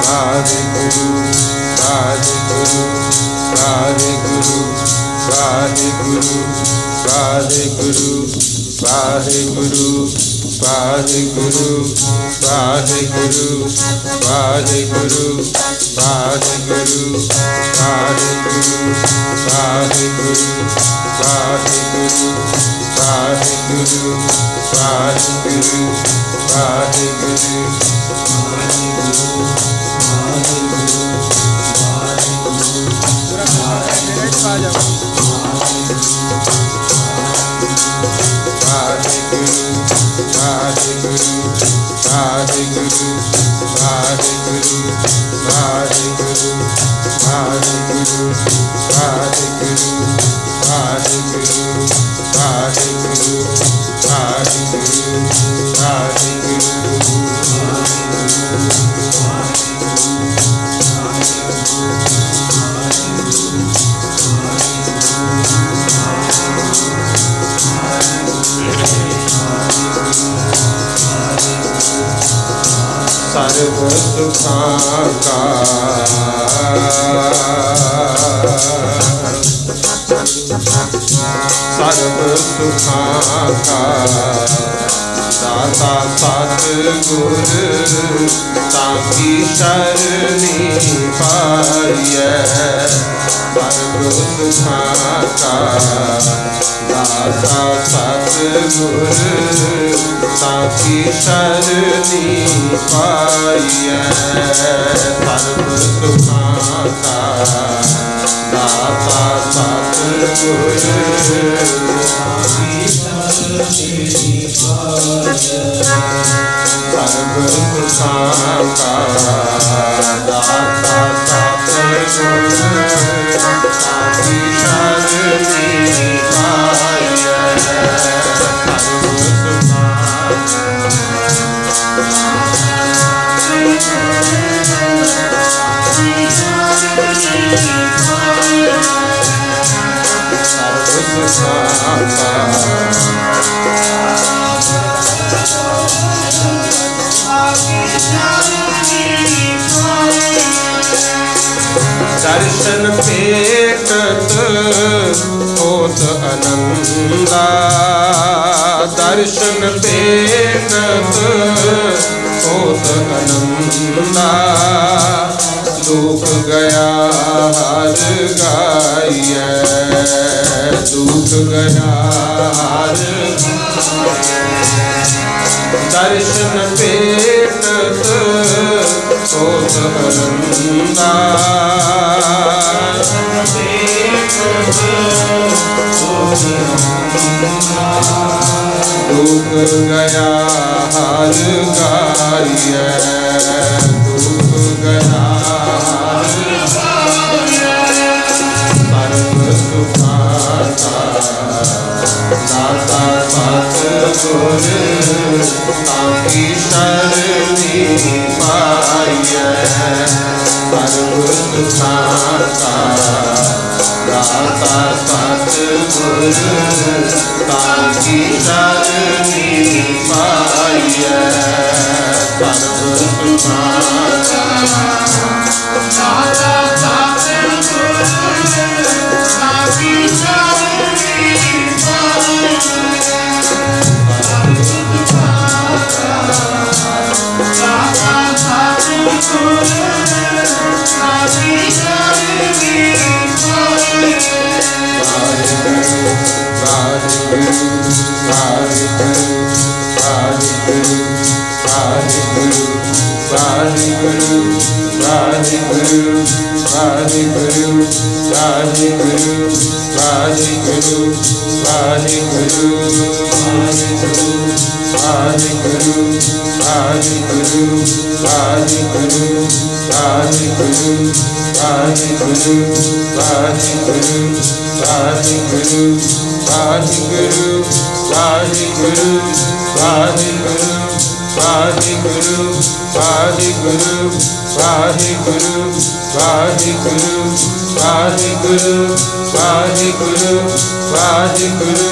Guru, Radhe Guru, Radhe Guru, Radhe Guru, Radhe Guru, Radhe Guru, Radhe Guru, Radhe Guru, Radhe Guru, Radhe Guru, Radhe Guru, Radhe Guru, Radhe Guru, Radhe Guru, Radhe Guru, Radhe Guru, सर्व सुखाका दाता सतगुर ताकी शरणी पाइए। सर्व सुखाका दाता सतगुर ताकी शरणी पाइए। सर्व सुखाका दाता सतगुर सर्व सुखाका दाता सतगुर ताकी शरणी पाइए। दर्शन पेटत होत आनंदा, दर्शन पेटत होत आनंदा। दुख गया हर गाइए, दुख गया हर दर्शन पेटत होत आनंदा। दुख गया हर गाइए, दुख गया सर्व सुखाका दाता सतगुर ताकी शरणी पाइए। सर्व सुखाका दाता सतगुर ताकी शरणी पाइए। सर्व सुखाका दाता सतगुर ताकी शरणी पाइए। Radhe Guru, Radhe Guru, Radhe Guru,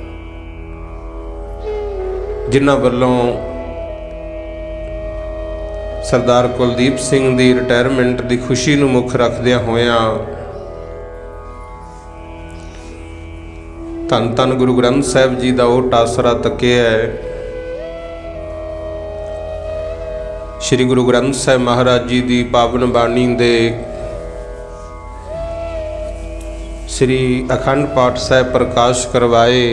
जिन्हां वल्लों सरदार कुलदीप सिंह दी रिटायरमेंट की खुशी नूं मुख रखदियां होयां धन धन गुरु ग्रंथ साहिब जी का ओट आसरा तकिया है। श्री गुरु ग्रंथ साहिब महाराज जी की पावन बाणी दे श्री अखंड पाठ साहिब प्रकाश करवाए।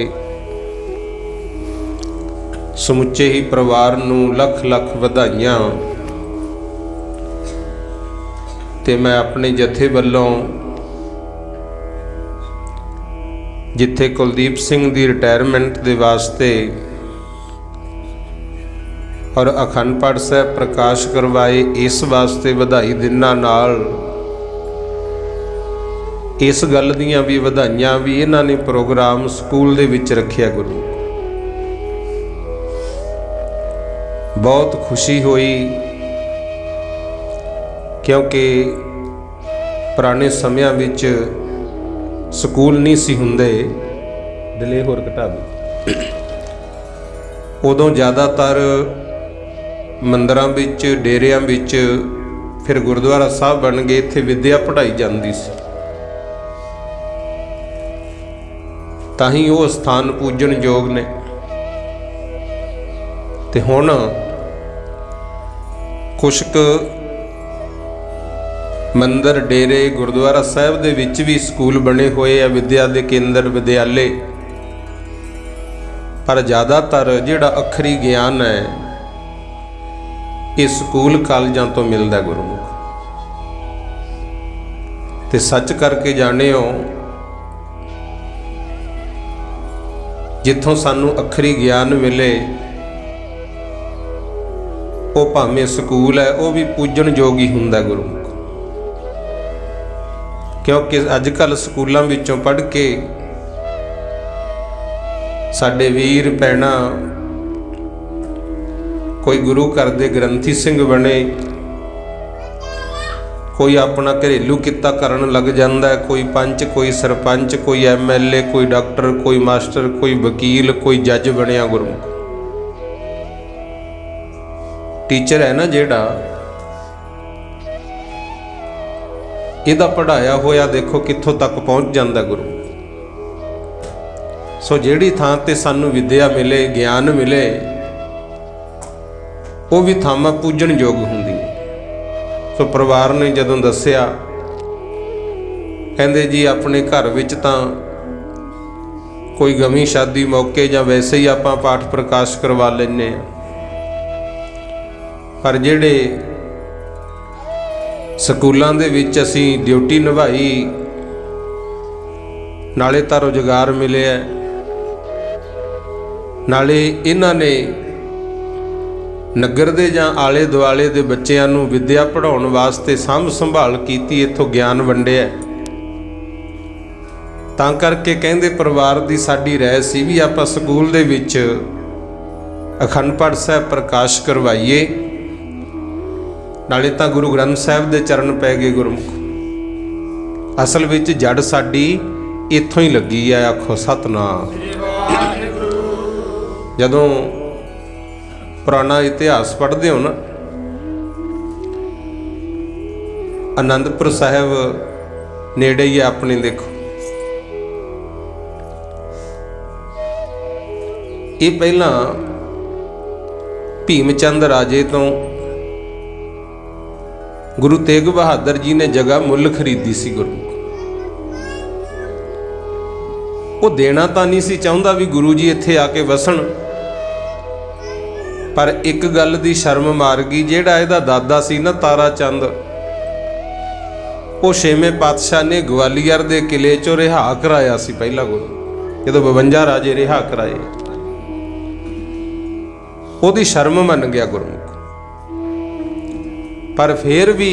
समुचे ही परिवार नूं लख लख वधाइयां ते मैं अपने जथे वल्लों जिथे कुलदीप सिंह की रिटायरमेंट के वास्ते और अखंड पाठ साहिब प्रकाश करवाए इस वास्ते वधाई दिना नाल इस गल दियां भी वधाइयां भी इन्हां ने प्रोग्राम स्कूल दे विच रखिया। गुरु बहुत खुशी हुई क्योंकि पुराने समयां विच स्कूल नहीं सी हुंदे। डिले होर घटा दो। उदों ज़्यादातर मंदिरां विच डेरियां विच फिर गुरुद्वारा साहब बन गए, इत्थे विद्या पढ़ाई जाती सी। ताही वो स्थान पूजन योग ने। ते हुण कुछ मंदिर डेरे गुरुद्वारा साहब दे विच भी स्कूल बने हुए आ, विद्या के केंद्र विद्यालय। पर ज़्यादातर जिहड़ा अखरी ज्ञान है ये स्कूल कॉलेजां तो मिलता। गुरुमुख ते सच करके जाने हो जिथों सानू अखरी ज्ञान मिले वो भावें स्कूल है वो भी पूजन योग ही हुंदा। गुरुमुख क्योंकि अजकल स्कूलों विचों पढ़ के साडे वीर भैणां कोई गुरु घर दे ग्रंथी सिंह बने, कोई अपना घरेलू किता करन लग जांदा है, कोई पंच, कोई सरपंच, कोई MLA, कोई डॉक्टर, कोई मास्टर, कोई वकील, कोई जज बनिया। गुरु टीचर है ना जेड़ा इहदा पढ़ाया होया देखो कित्थों तक पहुँच जाता। गुरु सो जिहड़ी थां ते सानू विद्या मिले ज्ञान मिले वो भी थावां पूजन योग हुंदी। सो परिवार ने जदों दस्सिया कहंदे जी अपने घर विच तां कोई गमी शादी मौके जां वैसे ही आपां पाठ प्रकाश करवा लैंदे आ, पर जिहड़े स्कूलों दे विच असीं ड्यूटी निभाई नाले तां रोजगार मिले है, नाले इन्हां ने नगर दे जां आले दुआले दे बच्चिआं नूं विद्या पढ़ाउण वास्ते सांभ संभाल कीती, इत्थों ज्ञान वंडिया। तां करके कहंदे परिवार दी साडी राय सी भी आपां स्कूल दे विच अखंड पाठ साहिब प्रकाश करवाइए, नाले तां गुरु ग्रंथ साहिब दे चरण पै गए। गुरमुख असल विच जड़ साडी इत्थों ही लगी है। आखो सतनाम। जदों पुराना इतिहास पढ़ते हो ना, आनंदपुर साहिब नेड़े ही है अपने। देखो ये पहला भीमचंद राजे तो गुरु तेग बहादुर जी ने जगह मुल खरीदी सी। गुरमुख वो देना तो नहीं सी चाहता भी गुरु जी इत्थे आके वसन, पर एक गल दी शर्म मार गई। जेड़ा इहदा दादा सी ना तारा चंद, वो छेवें पातशाह ने ग्वालियर के किले चों रिहा कराया सी पहला। गुरु जदों 52 राजे रिहा कराए ओदी शर्म मन गया गुरमुख। पर फिर भी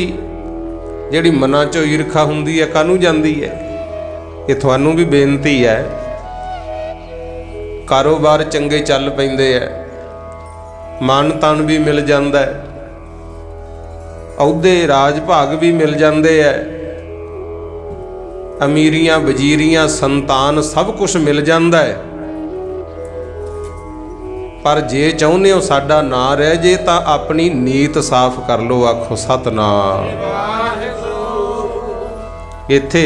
जिहड़ी मना चो ईरखा हुंदी है कानू जांदी है। ये तुहानू भी बेनती है, कारोबार चंगे चल पैंदे है, मान तान भी मिल जाता है, अहुदे राज भाग भी मिल जाते है, अमीरियां वजीरियां संतान सब कुछ मिल जाता है, पर जे चाहुंदे हो साडा ना रह जे तां अपनी नीत साफ कर लो। आखो सतनाम। इत्थे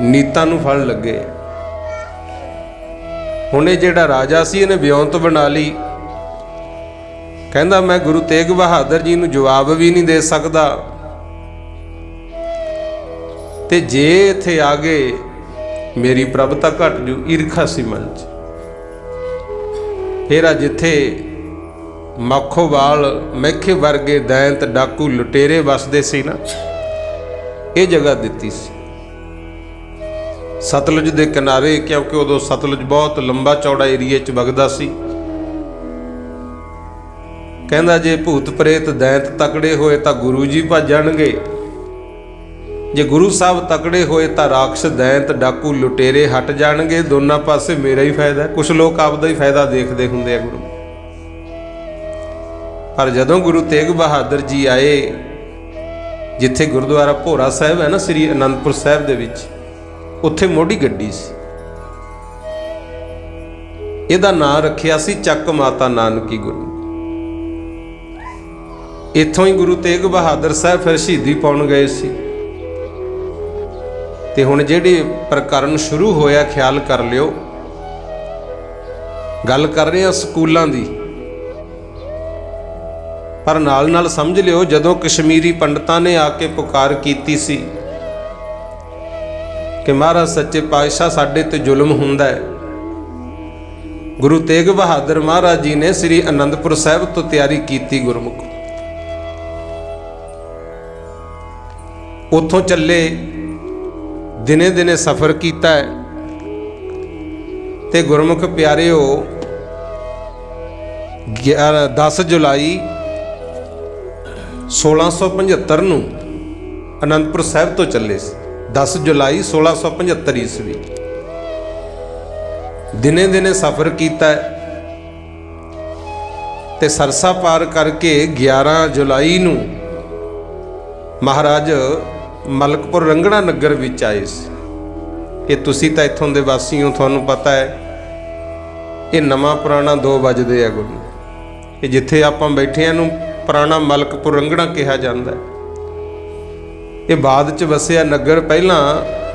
नीतां नूं फल लगे। हुण इह जिहड़ा राजा सी इहने विਉਂਤ बना ली। कहंदा मैं गुरु तेग बहादुर जी नूं जवाब भी नहीं दे सकदा, ते जे इत्थे आ गए मेरी प्रभुता घट जू। ईरखा सी मन च। फिर आ जिथे मखोवाल मैखे वर्गे दैंत डाकू लुटेरे वसदे सी ना, ये जगह दिती सी सतलुज दे किनारे, क्योंकि उदों सतलुज बहुत लंबा चौड़ा एरिए च वगदा सी। कहंदा जे भूत प्रेत दैंत तकड़े होए तां गुरु जी भज जाणगे, जे गुरु साहब तकड़े होए तां राक्षस दैंत डाकू लुटेरे हट जाणगे। दोनों पासे मेरा ही फायदा है। कुछ लोग आपदा ही फायदा देखते होंगे गुरु, पर जदों गुरु तेग बहादुर जी आए, जिथे गुरुद्वारा भोरा साहिब है ना श्री आनंदपुर साहिब दे विच, उत्थे मोड़ी गड्डी सी। इहदा नां रखिया सी चक माता नानकी गुरु। इत्थों ही गुरु तेग बहादुर साहब फिर शहीदी पाउण गए सी। ते हुण जिहड़े प्रकरण शुरू होया, ख्याल कर लियो, गल कर रहे हैं स्कूलों की, पर नाल नाल समझ लियो जदों कश्मीरी पंडितां ने आके पुकार कीती सी कि महाराज सच्चे पातशाह साडे ते जुल्म हुंदा है, गुरु तेग बहादुर महाराज जी ने श्री आनंदपुर साहिब तो तैयारी की। गुरमुख उत्थों चले, दिने दिने सफ़र किया है, ते गुरमुख प्यारिओ 10 जुलाई 1675 नूं आनंदपुर साहिब तो चले। 10 जुलाई 1675 ईस्वी। दिने दिने सफ़र किया ते सरसा पार करके 11 जुलाई नूं महाराज मलकपुर रंगड़ा नगर विच आए सी। ये तुसी तां इत्थों दे वासी हो, तुहानूं पता है ये नवां पुराना 2 वजदे है गुरु। ये जिथे आपां बैठे हैं नूं पुराना मलकपुर रंगड़ा कहा जाता है। ये बाद च वसिया नगर। पहलां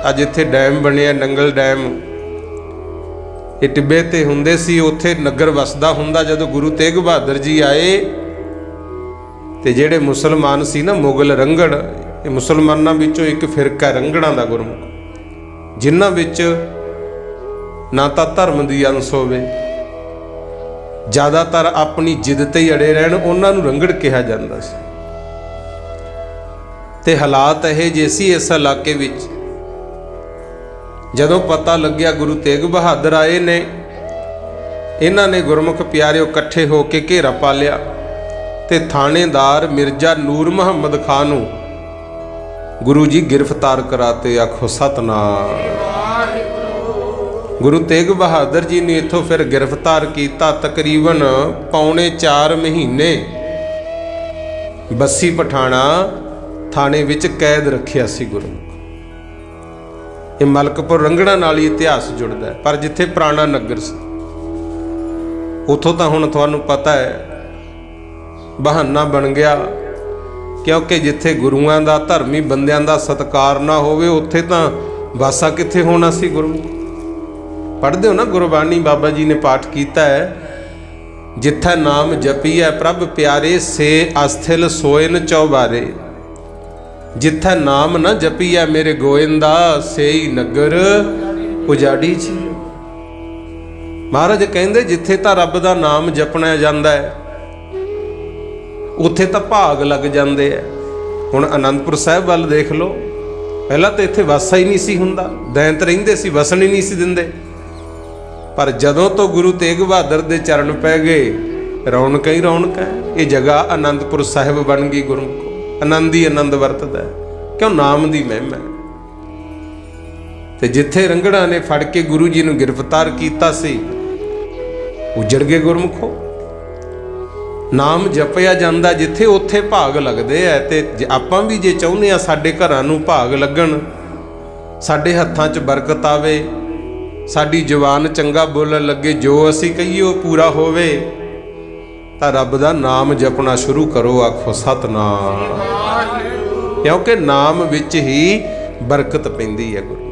अज इत्थे डैम बनिया नंगल डैम, ये टिब्बे ते हुंदे सी, उत्थे नगर वसदा हुंदा। जदों गुरु तेग बहादुर जी आए ते जिहड़े मुसलमान सी ना मुगल रंगड़, ये मुसलमानां विचों एक फिरका रंगड़ां दा गुरमुख, जिन्हां विच ना तां धर्म दी अंस होवे, ज़्यादातर अपनी जिद ते ही अड़े रहन, उन्हां नूं रंगड़ कहा जांदा सी। ते हालात इह जे सी इस इलाके विच। जदों पता लग्या गुरु तेग बहादुर आए ने, इन्हां ने गुरमुख प्यारिओ इकट्ठे होके घेरा पा लिया ते थानेदार मिर्जा नूर मुहम्मद खान नूं गुरु जी गिरफ्तार कराते। आखो सतनाम। गुरु तेग बहादुर जी ने इत्थों फिर गिरफ्तार किया। तकरीबन 3.25 महीने बस्सी पठाणा थाने विच कैद रखिया सी गुरु। ये मलकपुर रंगड़ा नाल ही इतिहास जुड़दा है। पर जिथे पुराना नगर सी, उथों तां हुण तुहानूं पता है बहाना बन गया, क्योंकि जिथे गुरुआं दा धर्मी बंदियां दा सत्कार ना होवे, उत्थे तां वासा कित्थे होना सी। गुरु पढ़दे हो ना गुरबाणी, बाबा जी ने पाठ किया है, जिथे नाम जपीए प्रभ प्यारे से अस्थिल सोयन चौबारे, जिथे नाम न जपीए मेरे गोविंदा से ही नगर उजाड़ी जी। महाराज कहंदे जिथे तां रब दा नाम जपना जांदा है, उत्थे तां भाग लग जाते हैं। हुण आनंदपुर साहिब वाल देख लो, पहला तो इत्थे वासा ही नहीं सी हुंदा, दैंत रहिंदे सी, वसन ही नहीं सी दिंदे। पर जदों तो गुरु तेग बहादुर दे चरण पै गए, रौनक ही रौनक है। ये जगह आनंदपुर साहिब बन गई। गुरु को आनंद ही आनंद वरतदा है, क्यों नाम दी महिमा है। ते जिथे रंगड़ा ने फड़ के गुरु जी नूं गिरफ्तार कीता सी, उजड़ गए गुरमुखो। नाम जपया जांदा जिथे उत्थे भाग लगदे है। ते आपां भी जे चाहुंदे आ साडे घरां नूं भाग लगण, साडे हत्थां 'च बरकत आवे, साडी जुबान चंगा बोलन लगे, जो असी कहिए वो पूरा होवे, तां रब दा नाम जपना शुरू करो। आखो सतनाम, क्योंकि नाम विच ही बरकत पैंदी है। गुरु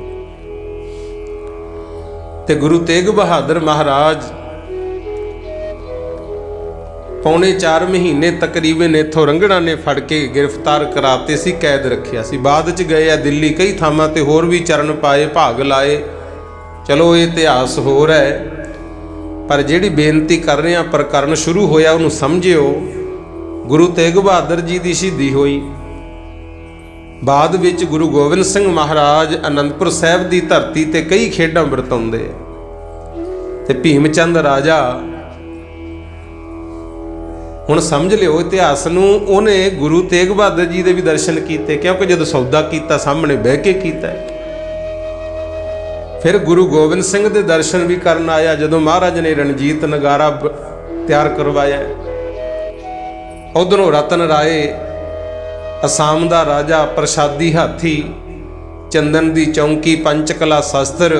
ते गुरु तेग बहादुर महाराज पौने 4 महीने तकरीबन इत्थों रंगड़ा ने फड़ के गिरफ्तार कराते सी, कैद रखिया सी। बाद च गए आ दिल्ली, कई थावां ते होर भी चरण पाए, भाग लाए। चलो ये इतिहास होर है, पर जिहड़ी बेनती कर रहे हैं प्रकरण शुरू होया उन्होंने समझियो। गुरु तेग बहादुर जी की शहीदी हुई। बाद विच गुरु गोबिंद सिंह महाराज आनंदपुर साहिब की धरती ते कई खेडां वरताउंदे ते भीम चंद राजा हुण समझ लिओ इतिहास नूं, उन्हें गुरु तेग बहादुर जी दे भी दर्शन कीते, क्योंकि जदों सौदा कीता सामने बह के कीता। फिर गुरु गोबिंद सिंह दे दर्शन भी करन आया जदों महाराज ने रणजीत नगारा तैयार करवाया। उधरों रतन राय असाम दा राजा, प्रसादी हाथी, चंदन दी चौंकी, पंचकला शस्त्र,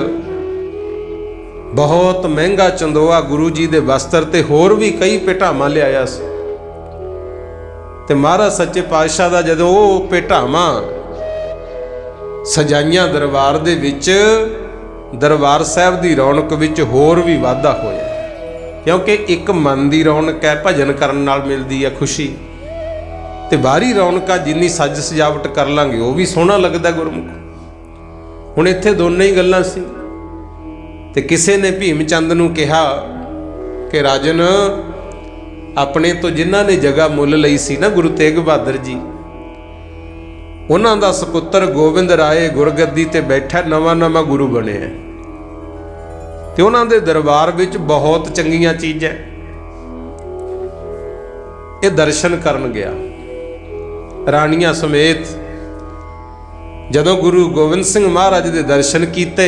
बहुत महंगा चंदोआ गुरु जी दे वस्त्र ते होर भी कई पेटावां लिआया सी। ते महाराज सच्चे पातशाह दा जदों वो पेटावां सजाइयां दरबार दे विच, दरबार साहब दी रौनक विच होर भी वाधा होया, क्योंकि एक मन दी रौनक है, भजन करन नाल मिलदी है खुशी, ते बाहरी रौनक जिन्नी सज सजावट कर लांगे वो भी सोहना लगदा गुरमुख। हुण इत्थे दोनों ही गल्लां सी। ते किसी ने भीम चंद नूं कहा कि राजन, अपने तो जिन्हां ने जगह मुल लई सी ना गुरु तेग बहादुर जी, उन्हां दा सपुत्र गोबिंद राय गुरगद्दी ते बैठा, नवां नवां गुरु बने है, ते उन्हां दे दरबार विच बहुत चंगियां चीज़ां। ये दर्शन करन गया राणियां समेत। जदों गुरु गोबिंद सिंह महाराज दे दर्शन कीते,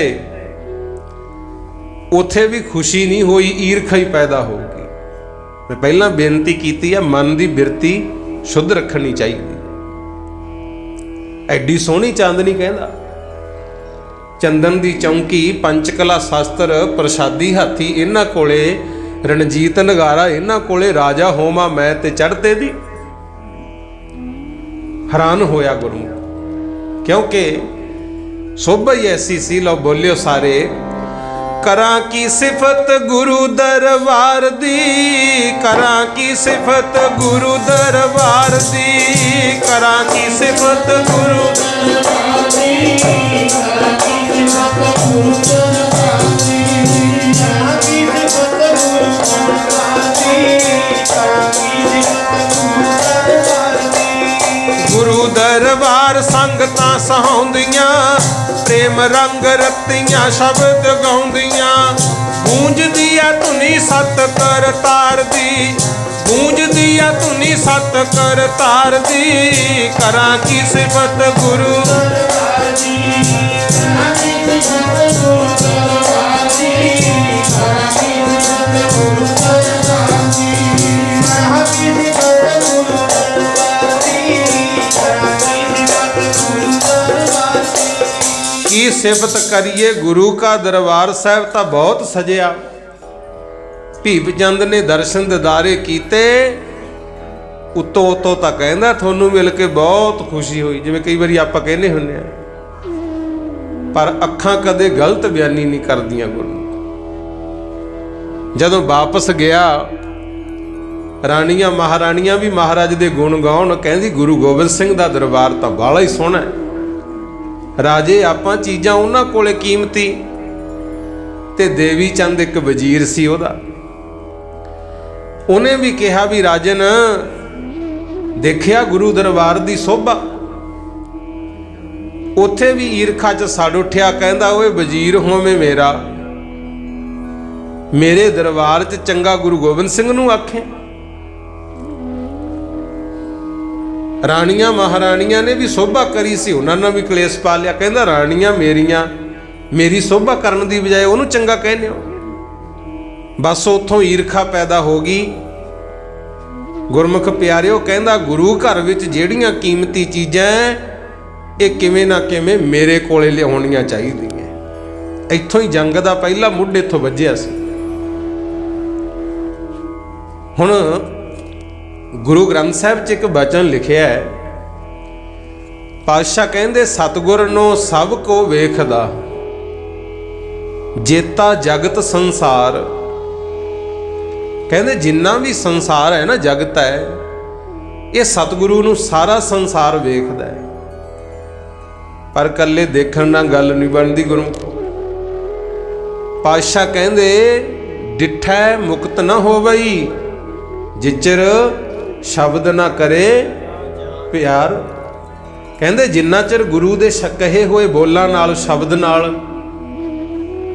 उत्थे भी खुशी नहीं हुई, ईरखा ही पैदा होगी। मैं पहला बेनती की है, मन की बिरती शुद्ध रखनी चाहिए। एडी सोहनी चांदनी कहंदा, चंदन दी चौंकी, पंचकला शास्त्र, प्रसादी हाथी, इन्हां कोले रणजीत नगारा, इन्हां कोले राजा होमा मैं ते चढ़ते दी। हैरान होया गुरमुख, क्योंकि शोभा ही ऐसी सी। लो बोलियो सारे, करां की सिफत गुरु दरबार दी, करां की सिफत गुरु दरबार दी, करां की सिफत गुरु दरबार दी, करां की सिफत गुरु दरबार दी, करां की सिफत गुरु दरबार दी, करां की सिफत गुरु दरबार दी। गुरु दरबार संगतां सहाउंदियां, प्रेम रंग रत्तियां शब्द गाउंदियां, गूंजदी आ धुनी सत कर तार दी, गूंजदी आ धुनी सत कर तार दी, करां की सिफत गुरु दरबार दी, करां की सिफत गुरु दरबार दी, करां की सिफत गुरु दरबार दी, करां की सिफत गुरु दरबार दी, करां की सिफत गुरु दरबार दी। की सिफत करिए गुरु का दरबार साहब तो बहुत सजिया। भीम चंद ने दर्शन दिदारे कीते, उत्तों उत्तों तो कहंदा थोनू मिल के बहुत खुशी हुई, जिवें कई बारी आपां कहने हुंदे आ, पर अखां कदे गलत बयानी नहीं करदियां। गुरु जदों वापस गया, राणियां महाराणियां भी महाराज दे गुण गाउण, कहंदी गुरु गोबिंद सिंह दा दरबार तां बाला ही सोहना है। राजे आपां चीज़ां उन्हां कोले कीमती, ते देवी चंद एक वजीर सी उहदा, उन्हें भी कहा भी राजन देखिया गुरु दरबार दी शोभा, उत्थे भी ईरखा च सड़ उठिया, कहंदा ओए वजीर होवे मेरा, मेरे दरबार च चंगा गुरु गोबिंद सिंह नूं आखे। राणियां महाराणियां ने भी शोभा करी सी, उन्होंने भी कलेश पा लिया, कहंदा राणियां मेरियां मेरी शोभा करन दी बजाय उन्होंने चंगा कहने हो। बस उत्थों ईरखा पैदा हो गई। गुरमुख प्यारिओ, कहंदा गुरु घर विच जिहड़ियां कीमती चीज़ां ये किवें ना किवें मेरे कोले लिआउणियां चाहीदियां। इत्थों ही जंग का पहला मुੱਢ इत्थों वज्जिया सी। हुण गुरु ग्रंथ साहिब च एक वचन लिखिया है, पातशाह कहंदे सतगुर नो सब को वेखदा जेता जगत संसार। कहंदे जिन्ना भी संसार है ना, जगत है, ये सतगुरु नू सारा संसार वेखदा है, पर कल्ले देखण नाल गल नहीं बनदी। गुरमुखो पातशाह कहंदे डिठै मुक्त न होवई जिचर शब्द ना करे प्यार। कहंदे जिन्ना चिर गुरु दे कहे होए बोलां नाल शब्द नाल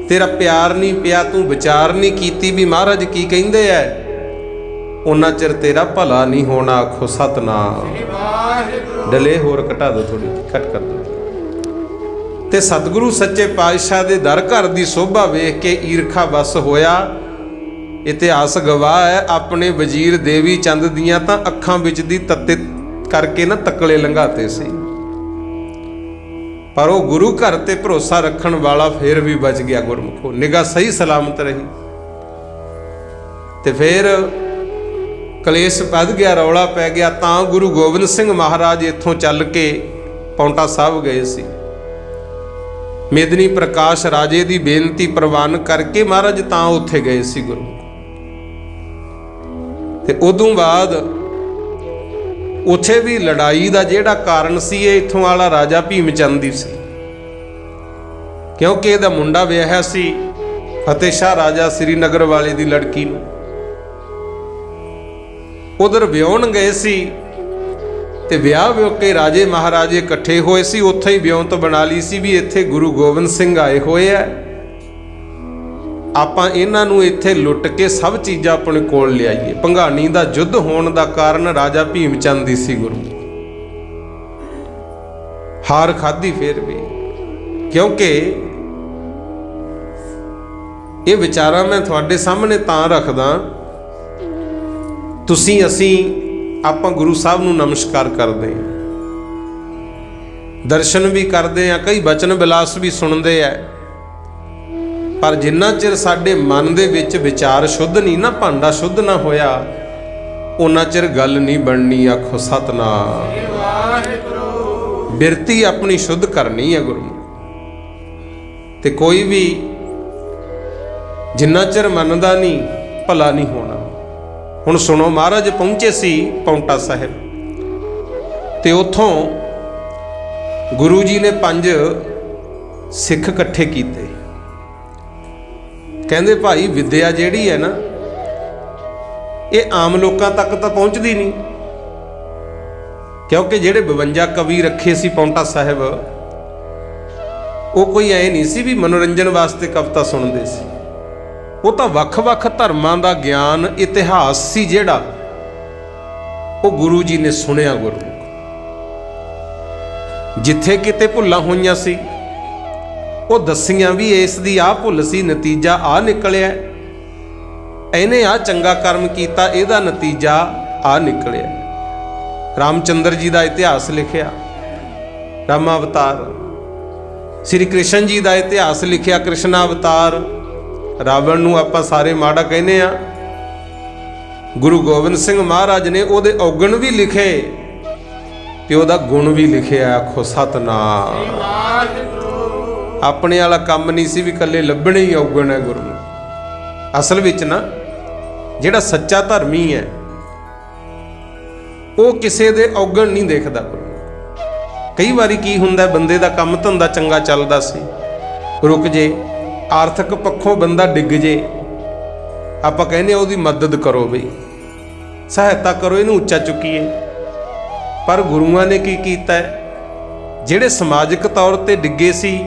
तेरा प्यार नहीं पिया, तू विचार नहीं कीती भी महाराज की कहिंदे है, उन्ना चिर तेरा भला नहीं होना। आखो सतनाम। डले होर घटा दो, थोड़ी घट कर दो। ते सतगुरु सच्चे पातशाह दे दर घर दी शोभा वेख के ईरखा बस होया। इतिहास गवाह है, अपने वजीर देवी चंद दियां तां अखां विच दी तत्ते करके ना तकले लंघाते सी, पर वो गुरु घर ते भरोसा रखण वाला फिर भी बच गया। गुरमुखो निगाह सही सलामत रही। ते फिर कलेश वध गया, रौला पै गया, तां गुरु गोबिंद सिंह महाराज इत्थों चल के पौंटा साहब गए सी। मेदनी प्रकाश राजे की बेनती प्रवान करके महाराज तां उत्थे गए सी गुरु। ते उदों बाद उत्थे भी लड़ाई का जिहड़ा कारण सी, इत्थों वाला राजा भीम चंद ही सी, क्योंकि इहदा मुंडा विआहिया सी फतेह शाह राजा श्रीनगर वाले दी लड़की नूं। उधर विआहण गए सी ते विआह विआह के राजे महाराजे इकट्ठे होए सी, उत्थे ही विआहत बना ली सी भी इत्थे गुरु गोबिंद सिंह आए होए आ, आपां इन्हां नूं इत्थे लुट के सब चीज़ां अपने कोल लियाईए। भंगाणी दा युद्ध होण दा कारण राजा भीम चंद ही सी। गुरु हार खाधी फिर भी, क्योंकि ये विचारा मैं तुहाडे सामने तां रखदा, तुसीं असीं आपां गुरु साहब नूं नमस्कार करदे हैं, दर्शन भी करते हैं, कई बचन विलास भी सुनते हैं, पर जिन्ना चिर साडे मन दे विच विचार शुद्ध नहीं ना, भांडा शुद्ध ना होया, उन्ना चिर गल नहीं बननी। आखो सतनाम। बिरती अपनी शुद्ध करनी है गुरु। ते कोई भी जिन्ना चिर मनदा नहीं भला नहीं होना। हुण सुनो, महाराज पहुंचे सी पौंटा साहिब, ते उत्थों गुरु जी ने 5 सिख इकट्ठे कीते। कहंदे भाई विद्या जिहड़ी है ना, ये आम लोकां तक तो पहुंचदी नहीं, क्योंकि जिहड़े 52 कवि रखे सी पौंटा साहिब, वो कोई ऐ नहीं सी भी मनोरंजन वास्ते कविता सुनते सी। वो तो वख-वख धर्मां दा ज्ञान इतिहास सी जिहड़ा वो गुरु जी ने सुनिया। गुरु जिथे किते भुल्लां होईयां सी वो दसियां भी इस दी आ भुल सी, नतीजा आ निकलिया, इहने आ चंगा कर्म कीता, इहदा नतीजा आ निकलिया। रामचंद्र जी का इतिहास लिखिया, रामावतार। श्री कृष्ण जी का इतिहास लिखिया, कृष्णावतार। रावण नूं आपां सारे माड़ा कहने आ, गुरु गोबिंद सिंह महाराज ने उहदे औगण भी लिखे ते उहदा गुण भी लिखिया। आखो सतनाम। अपने वाला काम नहीं सी भी कल्ले लभणे ही औगण है गुरु। असल विच ना जिहड़ा सच्चा धर्मी है वो किसी दे औगण नहीं देखदा। कई बारी की हुंदा, बंदे दा काम धंधा चंगा चलदा सी, रुक जे, आर्थिक पक्षों बंदा डिग जे, आपां कहने उहदी मदद करो, बई सहायता करो, इहनूं उच्चा चुकीए। पर गुरुआं ने की कीता है, जिहड़े समाजिक तौर ते डिगे सी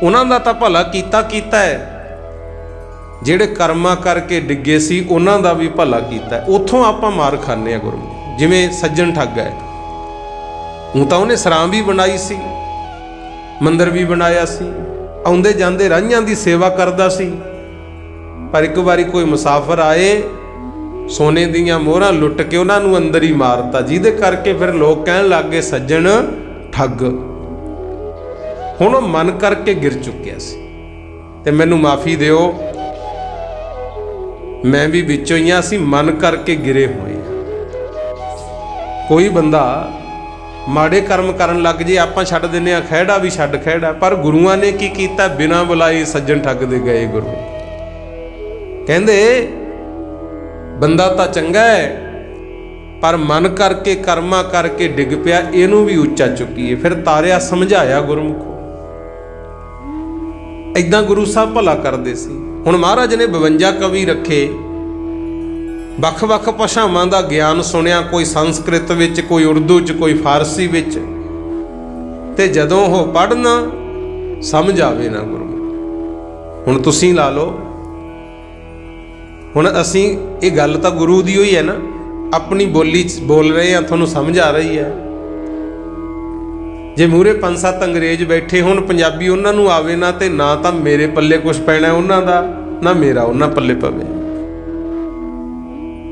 उन्हां दा तां भला कीता है, जिहड़े कर्मा करके डिगे सी उन्हां दा भी भला कीता है। उत्थों आपां मार खाने आ गुरु। जिवें सज्जन ठग है, हूँ तो उन्हें सरां भी बनाई सी, मंदिर भी बनाया सी, आउंदे जांदे राहियां दी सेवा करदा सी। पर एक बारी कोई मुसाफिर आए, सोने दीयां मोहरां लुट के उन्हां नूं अंदर ही मारता, जिहदे करके फिर लोग कहण लग गए सज्जन ठग। हुण मन करके गिर चुकिया सी। ते मैनू माफ़ी दिओ, मैं भी विचों ही असीं मन करके गिरे हुए। कोई बंदा माड़े कर्म करन लग जे, आपां छड्ड दिंदे आ, खैड़ा भी छड्ड खैड़ा। पर गुरुआं ने की कीता, बिना बुलाए सज्जन ठगदे गए। गुरु कहंदे बंदा तां चंगा है, पर मन करके कर्मा करके डिग पिया, इनू भी उच्चा चुकीए। फिर तारिया समझाया गुरमुखो। इदां गुरु साहब भला करदे सी। हुण महाराज ने 52 कवि रखे, ਵੱਖ-ਵੱਖ ਭਾਸ਼ਾਵਾਂ ਦਾ ਗਿਆਨ ਸੁਣਿਆ, ਕੋਈ ਸੰਸਕ੍ਰਿਤ ਵਿੱਚ, ਕੋਈ ਉਰਦੂ 'ਚ, ਕੋਈ ਫਾਰਸੀ ਵਿੱਚ। ਤੇ ਜਦੋਂ ਉਹ ਪੜ੍ਹਨਾ ਸਮਝ ਆਵੇ ਨਾ ਗੁਰੂ। ਹੁਣ ਤੁਸੀਂ ਲਾ ਲਓ, ਹੁਣ ਅਸੀਂ ਇਹ ਗੱਲ ਤਾਂ ਗੁਰੂ ਦੀ ਹੋਈ ਹੈ ਨਾ, ਆਪਣੀ ਬੋਲੀ 'ਚ ਬੋਲ ਰਹੇ ਹਾਂ, ਤੁਹਾਨੂੰ ਸਮਝ ਆ ਰਹੀ ਹੈ। ਜੇ ਮੂਹਰੇ 5-7 ਅੰਗਰੇਜ਼ ਬੈਠੇ ਹੋਣ, ਪੰਜਾਬੀ ਉਹਨਾਂ ਨੂੰ ਆਵੇ ਨਾ, ਤੇ ਨਾ ਤਾਂ ਮੇਰੇ ਪੱਲੇ ਕੁਛ ਪੈਣਾ ਉਹਨਾਂ ਦਾ, ਨਾ ਮੇਰਾ ਉਹਨਾਂ ਪੱਲੇ ਪਵੇ।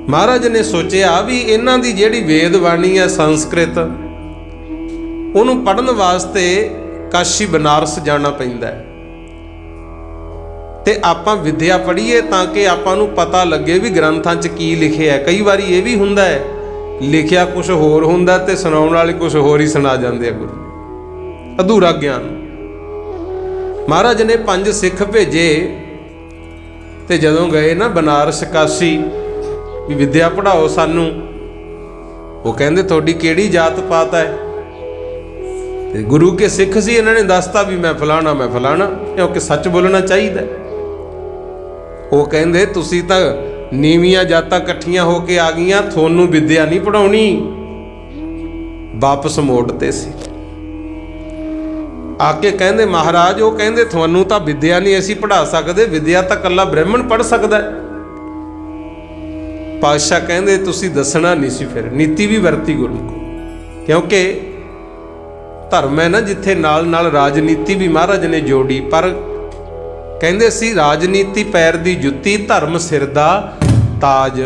महाराज ने सोचा भी इन्हां दी जिहड़ी वेद बाणी है संस्कृत, उहनूं पढ़न वास्ते काशी बनारस जाना पैंदा है। ते आपां विद्या पढ़ीए ताकि आपां नूं पता लगे भी ग्रंथां च की लिखिया है। कई बारी ये भी हुंदा है, लिखिया कुछ होर हुंदा ते सुणाउण वाले कुछ होर ही सुणा जांदे आ। गुरु अधूरा ज्ञान। महाराज ने 5 सिख भेजे, ते जदों गए ना बनारस काशी भी विद्या पढ़ाओ सानू, वो कहंदे तुहाडी किहड़ी जात पात है। ते गुरु के सिख सी, इन्होंने दसता भी मैं फलाना मैं फलाना, क्योंकि सच बोलना चाहिए। वो कहंदे तुसी तां नीवियां जातां इकट्ठियां होके आ गईयां, थोनू विद्या नहीं पढ़ाउणी। वापस मोड़ते सी आके, कहंदे महाराज, वो कहंदे थोनू तां विद्या नहीं असीं पढ़ा सकदे, विद्या तां कल्ला ब्राह्मण पढ़ सकदा है। पातशाह कहंदे तुसी दसना नहीं सी, फिर नीति भी वरती गुरु को, क्योंकि धर्म है ना जिथे नाल नाल राजनीति भी महाराज ने जोड़ी। पर कहंदे सी राजनीति पैर दी जुत्ती, धर्म सिर दा ताज।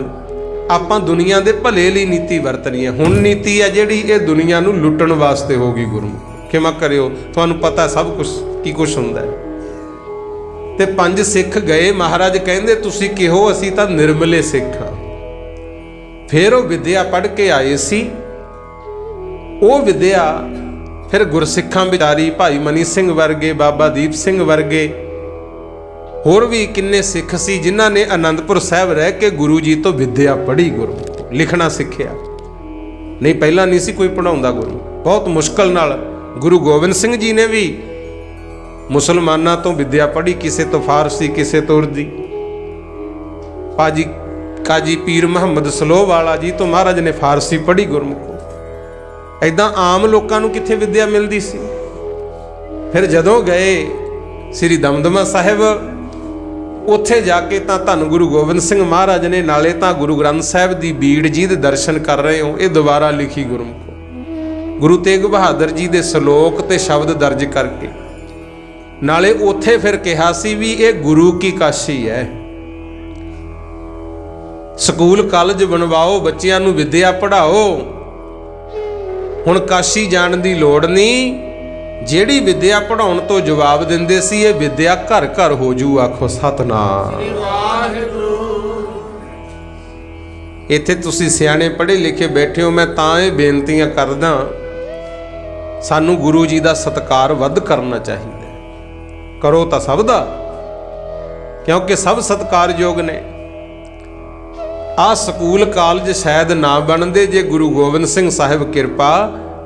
आपां दुनिया दे भले लई नीति वरतनी है। हुण नीति है जिहड़ी ये दुनिया नूं लुੱਟਣ वास्ते होगी। गुरु क्षमा करियो, तुहानूं पता सब कुछ की कुछ हुंदा है। ते 5 सिख गए, महाराज कहंदे तुसी किहो, असीं तां निर्मले सिख हां। फिर वो विद्या पढ़ के आए सी। वो विद्या फिर गुरसिखां विचारी, भाई मनी सिंह वर्गे, बाबा दीप सिंह वर्गे, होर भी किन्ने सिख सी जिन्हां ने आनंदपुर साहब रह के गुरु जी तो विद्या पढ़ी, गुरु लिखना सीखिया। नहीं पहला नहीं सी कोई पढ़ाउंदा। गुरु बहुत मुश्किल नाल गुरु गोबिंद सिंह जी ने भी मुसलमानां तो विद्या पढ़ी, किसे तो फारसी, किसे तो उर्दी। पाजी काजी पीर मुहम्मद सलोहवाला जी तो महाराज ने फारसी पढ़ी गुरमुखो। ऐदां आम लोगों को कित्थे विद्या मिलती सी। फिर जदों गए श्री दमदमा साहिब, उत्थे जाके तां धन गुरु गोबिंद सिंह महाराज ने नाले तां गुरु ग्रंथ साहिब दी बीड़ जी दे दर्शन कर रहे हो, ये दोबारा लिखी गुरमुखो। गुरु तेग बहादुर जी दे सलोक ते शब्द दर्ज करके, नाले उत्थे फिर कहा सी भी ये गुरु की काशी है। स्कूल कॉलेज बनवाओ, बच्चियां नूं विद्या पढ़ाओ। हुण काशी जाण दी लोड़ नहीं। जिहड़ी विद्या पढ़ाउण तो जवाब दिंदे सी, ये विद्या घर घर हो जू। आखो सतनाम। इत्थे तुसीं सियाणे पढ़े लिखे बैठे हो, मैं तां ये बेनतियां करदा, सानू गुरु जी दा सत्कार वध करना चाहिए। करो तां सब दा, क्योंकि सब सत्कारयोग ने। आ स्कूल कॉलेज शायद ना बनते जे गुरु गोबिंद सिंह साहिब किरपा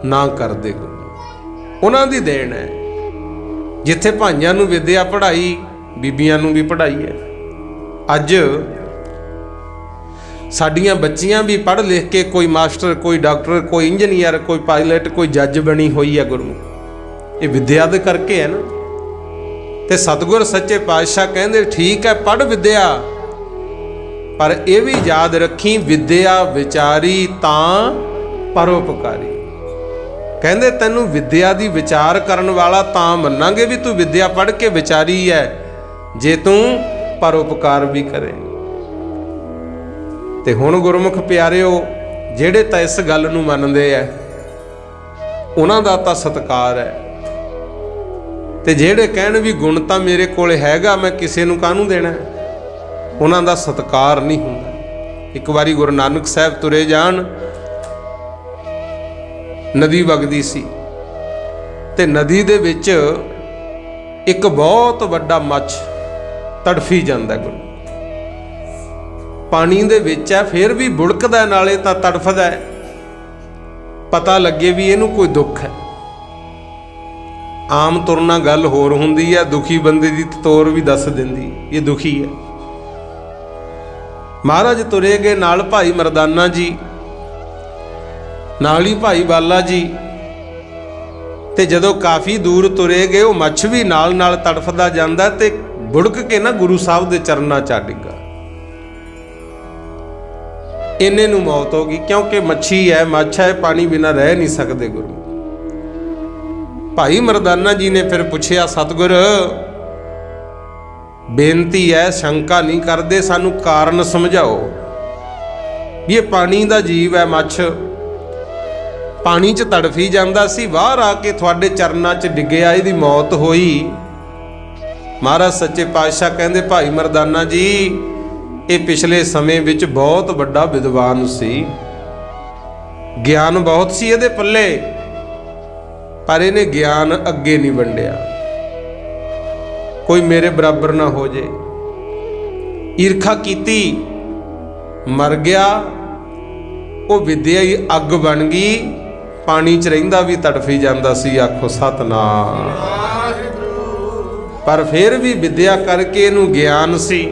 ना करते। उन्हां दी देन है। जिथे भाइयां नूं विद्या पढ़ाई, बीबियां नूं भी पढ़ाई है। अज साडियां बच्चियां भी पढ़ लिख के कोई मास्टर, कोई डॉक्टर, कोई इंजीनियर, कोई पायलट, कोई जज बनी हुई है। गुरु ये विद्या दे करके है ना। ते सतगुर सच्चे पातशाह कहंदे ठीक है पढ़ विद्या, पर यह भी याद रखी विद्या विचारी तां परोपकारी। कहंदे तैनूं विद्या दी विचार करन वाला तां मन्नांगे भी तू विद्या पढ़ के विचारी है, जे तू परोपकार भी करे। ते हुण गुरमुख प्यारिओ जिहड़े तां इस गल नूं मनदे आ, उन्हां दा तां सत्कार है। ते जेड़े कहण भी गुण तां मेरे कोल हैगा, मैं किसे नूं काहनूं देना, उन्हां दा सत्कार नहीं हुंदा। एक वारी गुरु नानक साहब तुरे जाण, नदी वगदी सी ते नदी दे विच एक बहुत वड्डा मੱਛ तड़फी जांदा। गुरु पानी दे विच है, फिर भी बुड़कदा, नाले तां तड़फदा है, पता लगे भी इहनूं कोई दुख है। आम तुरना गल होर हुंदी है, दुखी बंदे दी तौर भी दस दिंदी ये दुखी है। महाराज तुरे गए, नाल भाई मरदाना जी, नाल ही भाई बाला जी, ते जदों काफ़ी दूर तुरे गए, वो मੱਛ भी नाल नाल तड़फदा जांदा ते बुड़क के ना गुरु साहब दे चरनां च डिग्गा। इन्ने नूं मौत हो गई, क्योंकि मच्छी है, मੱਛ है, पानी बिना रह नहीं सकते। गुरु भाई मरदाना जी ने फिर पूछया, सतगुर बेनती है, शंका नहीं करते, सानू कारण समझाओ। ये पानी का जीव है, मੱਛ पानी च तड़फी जांदा सी, बाहर आके तुहाडे चरनां च डिग्गिया, इहदी मौत होई। महाराज सच्चे पातशाह कहंदे, भाई मरदाना जी ये पिछले समय विच बहुत वड्डा विद्वान सी, ज्ञान बहुत सी इहदे पल्ले, पर इहने ज्ञान अगे नहीं वंडिया। कोई मेरे बराबर ना हो जे, ईरखा कीती, मर गया। वो विद्या ही अग बन गई, पानी च रहिंदा भी तड़फी जांदा सी। आखो सतनाम। पर फिर भी विद्या करके इहनूं ज्ञान सी।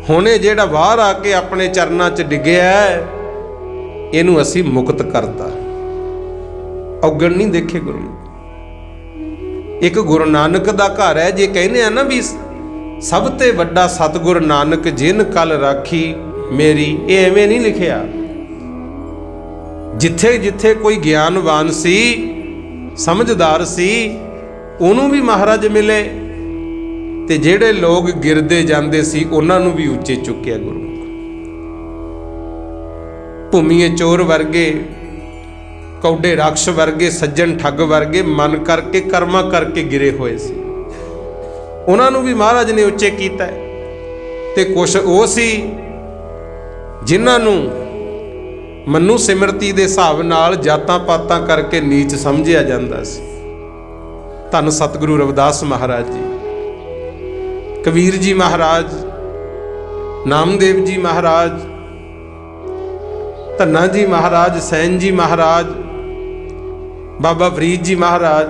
हुणे जिहड़ा बाहर आके अपने चरनां च डिग्गिया, इहनूं असीं मुक्त करता। औगण नहीं देखे गुरु। एक गुरु नानक दा घर है, जे कहने आ ना भी सब ते वड्डा सतगुर नानक जिन कल राखी मेरी, ये एवें नहीं लिखिया। जिथे जिथे कोई ज्ञानवान सी, समझदार सी, उन्हों भी महाराज मिले, ते जेड़े लोग गिरदे जांदे सी उन्हां नूं भी उच्चे चुक्या गुरु। भूमिए चोर वर्गे, कौडे राक्ष वर्गे, सज्जन ठग वर्गे मन करके कर्मा करके गिरे हुए सी, उन्हां नूं भी महाराज ने उच्चे कीता। ते कुछ वो सी जिन्हां नूं मनु सिमरती दे हिसाब नाल जातां पातां करके नीच समझिया जांदा सी। धन सतगुरु रविदास महाराज जी, कबीर जी महाराज, नामदेव जी महाराज, धन्ना जी महाराज, सैन जी महाराज, बाबा फरीद जी महाराज,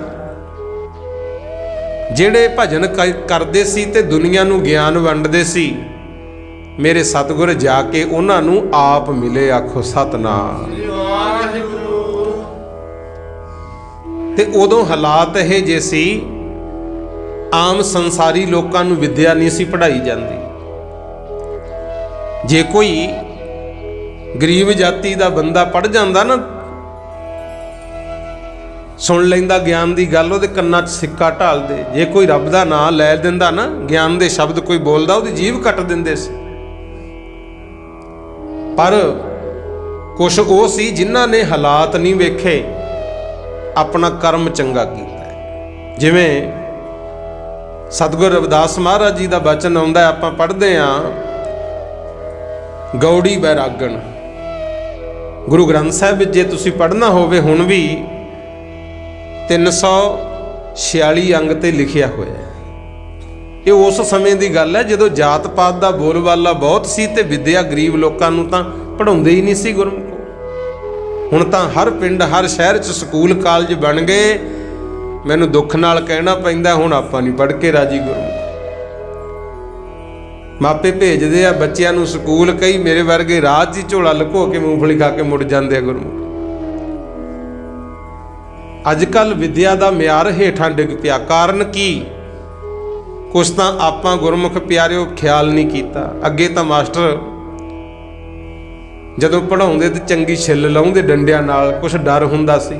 जेड़े भजन करते सी ते दुनिया नूं ज्ञान वंडदे सी, मेरे सतगुर जाके उन्हां नूं आप मिले। आखो सतनाम। ते उदों हालात ये जे सी, आम संसारी लोकां नूं विद्या नहीं सी पढ़ाई जाती। जे कोई गरीब जाति का बंदा पढ़ जाता ना, सुन लैंदा ज्ञान की गल, उहदे कन्नां 'च सिक्का ढाल दे। जे कोई रब का नाम लै दिंदा ना, ज्ञान के शब्द कोई बोलदा, उहदी जीभ कट दिंदे सी। पर कुछ वो सी जिन्हां ने हालात नहीं वेखे, अपना कर्म चंगा कीता। जिवें सतगुर रविदास महाराज जी का बचन आउंदा, आपां पढ़दे हां, गौड़ी बैरागण। गुरु ग्रंथ साहिब जे तुसीं पढ़ना होवे, हुण भी 346 अंग ते लिखिया होया है। ये उस समय की गल है जदों जात पात का बोलबाला बहुत सी ते विद्या गरीब लोगों नूं तां पढ़ाउंदे ही नहीं सी गुरमुख। हुण तां हर पिंड हर शहर च स्कूल कालज बन गए। मैनूं दुख नाल कहना पैंदा, हुण आपां नहीं पढ़ के राजी गुरमुख। मापे भेजदे आ बच्चिआं नूं स्कूल, कई मेरे वर्गे रात ही झोला लुको के मूंगफली खा के मुड़ जांदे आ गुरमुख। अजकल विद्या का म्यार हेठां डिग पिया। कारण की? कुछ तो आपां गुरमुख प्यारिओ ख्याल नहीं किया। अगे तो मास्टर जदों पढ़ाउंदे ते चंगी छिल लाउंदे डंडियां नाल, कुछ डर हुंदा सी।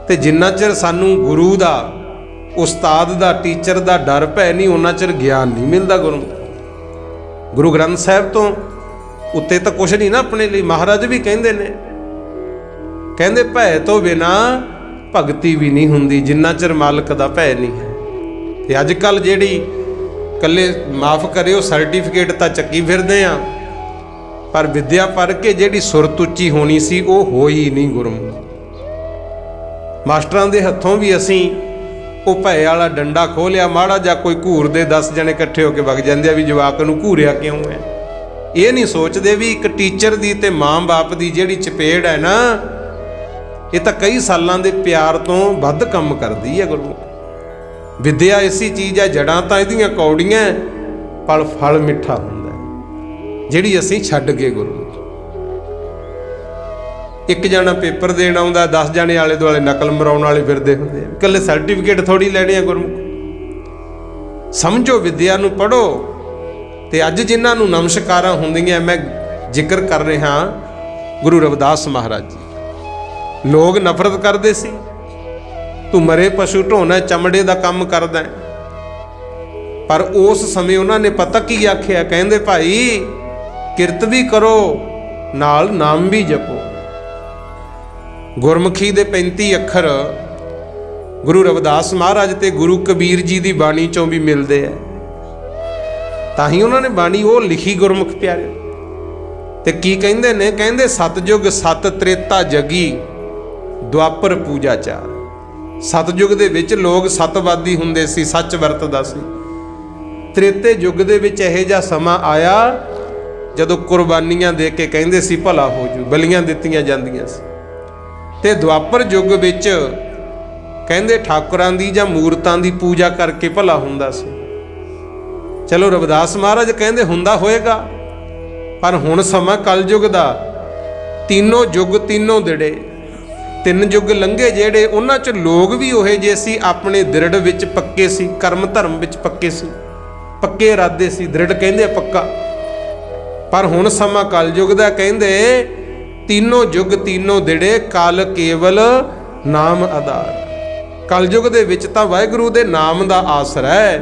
ते जिन्ना चिर सानू गुरु दा, उस्ताद दा, टीचर दा डर भै नहीं, उन्ना चिर ज्ञान नहीं मिलता। गुरु ग्रंथ साहिब तो उत्ते तो कुछ नहीं ना अपने लिए। महाराज भी कहंदे ने, कहंदे भै तो बिना भगती भी नहीं हुंदी जिन्ना चिर मालक दा भै नहीं है। ते अजकल जिहड़ी कल्ले माफ़ करिओ सर्टिफिकेट तां चक्की फिरदे आ, पर विद्या पढ़ के जिहड़ी सुरत उच्ची होनी सी वो होई नहीं गुरमुख। मास्टरां दे हत्थों भी असीं वो भै वाला डंडा खोह लिया, माड़ा जा कोई घूर दे 10 जने इकट्ठे होकर वग जाते भी जवाक नूं घूरिया क्यों है। ये नहीं सोचते भी एक टीचर दी ते माँ बाप दी जिहड़ी चपेड़ है ना, ये तो कई सालों के प्यार तो वध काम करती है गुरमुख। विद्या ऐसी चीज़ है, जड़ां तां इहदियां कौड़ियां पर फल मिठा हुंदा है, जिहड़ी असीं छड्ड गए गुरमुख। एक जना पेपर देण आउंदा, 10 जने आले दुआले नकल मराउण वाले फिरदे हुंदे आ, कल्ले सर्टिफिकेट थोड़ी लैणे आ गुरमुख। समझो विद्या नूं पढ़ो। ते अज जिन्हां नूं नमस्कारां हुंदियां, मैं जिक्र कर रहा गुरु रविदास महाराज जी। लोग नफरत करते सी, तू मरे पशु ढोना चमड़े का काम करदा है, पर उस समय उन्होंने पता की आख्या, कहंदे भाई किरत भी करो नाल नाम भी जपो। गुरमुखी दे 35 अखर गुरु रविदास महाराज ते गुरु कबीर जी की बाणी चों भी मिलते हैं, ताही उन्होंने बाणी वो लिखी गुरमुख प्यारे। ते की कहंदे ने, कहंदे सतयुग सत त्रेता जगी द्वापर पूजा चार। सतयुग दे विच लोग सतवादी हुंदे सी, सच वरतदा सी। त्रेते युग दे विच इहो जिहा समा आया जदों कुर्बानियां दे के कहंदे सी भला हो जू, बलियां दित्तियां जांदियां सी। ते द्वापर युग विच कहंदे ठाकुरां दी जां मूरतां दी पूजा करके भला हुंदा सी। चलो रविदास महाराज कहंदे हुंदा होएगा, पर हुण समा कलयुग दा, तीनों युग तीनों दिड़े, 3 युग लंघे जेड़े, उन्हां च लोग भी उहे जे सी, अपने दृढ़ विच पक्के सी, कर्म धर्म विच पक्के सी, पक्के इरादे सी, दृढ़ कहंदे पक्का। पर हुण समा कलयुग दा, कहंदे तीनों युग तीनों दिड़े, कल केवल नाम आधार। कलयुग दे विच तां वाहिगुरू दे नाम दा आसरा है।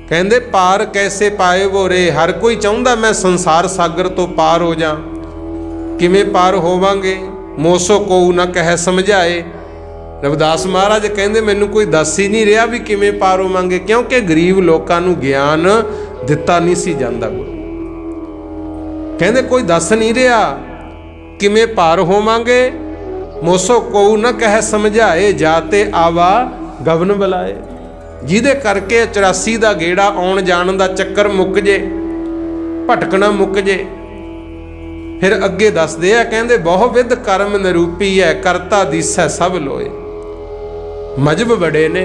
कहंदे पार कैसे पाए वो रे, हर कोई चाहुंदा मैं संसार सागर तो पार हो जा। किवें पार होवांगे, मोसो को ना कह समझाए। रविदास महाराज कहंदे मैनू कोई दस ही नहीं रहा भी किवें पार होवांगे, क्योंकि गरीब लोकां नूं ज्ञान दिता नहीं सी जांदा। गुरु कहंदे कोई दस नहीं रहा किवें पार होवांगे, मोसो को ना कह समझाए, जाते आवा गवन बुलाए। जिहदे करके 84 दा गेड़ा आउण जाण दा चक्कर मुक जे, भटकना मुक जे। फिर अगे दसदे आ, कहंदे बहु विध कर्म निरूपी है, करता दिसै सब लोए। मजहब बड़े ने,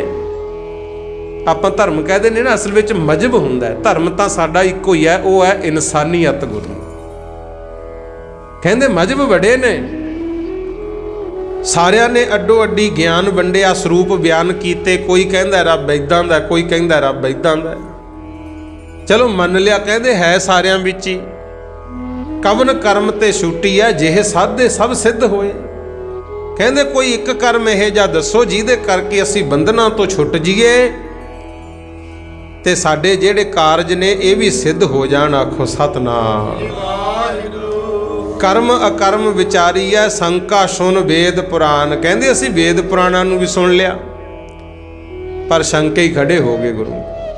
आपां धर्म कहते ने ना, असल विच मजहब हुंदा है। धर्म तां साडा इक्को ही है, वो है इंसानीयत। गुरु कहंदे मजहब बड़े ने, सारियां ने अड्डो अड्डी ज्ञान वंडिया, स्वरूप बयान कीते। कोई कहंदा रब इदां दा, कोई कहंदा रब इदां दा। चलो मन लिया, कहंदे है सारियां विच ही। कवन कर्म ते छुट्टी है, जिहे साधे सब सिद्ध होए। कहंदे कोई एक कर्म इहो जिहा दसो जिहदे करके असीं बंधनां तो छुट जाइए ते साडे जिहड़े कारज ने ये भी सिद्ध हो जाण। आखो सतनाम। कर्म अकर्म विचारी है, शंका सुन वेद पुराण। कहंदे असीं वेद पुराणां नूं भी सुन लिया, पर शंके ही खड़े हो गए गुरु।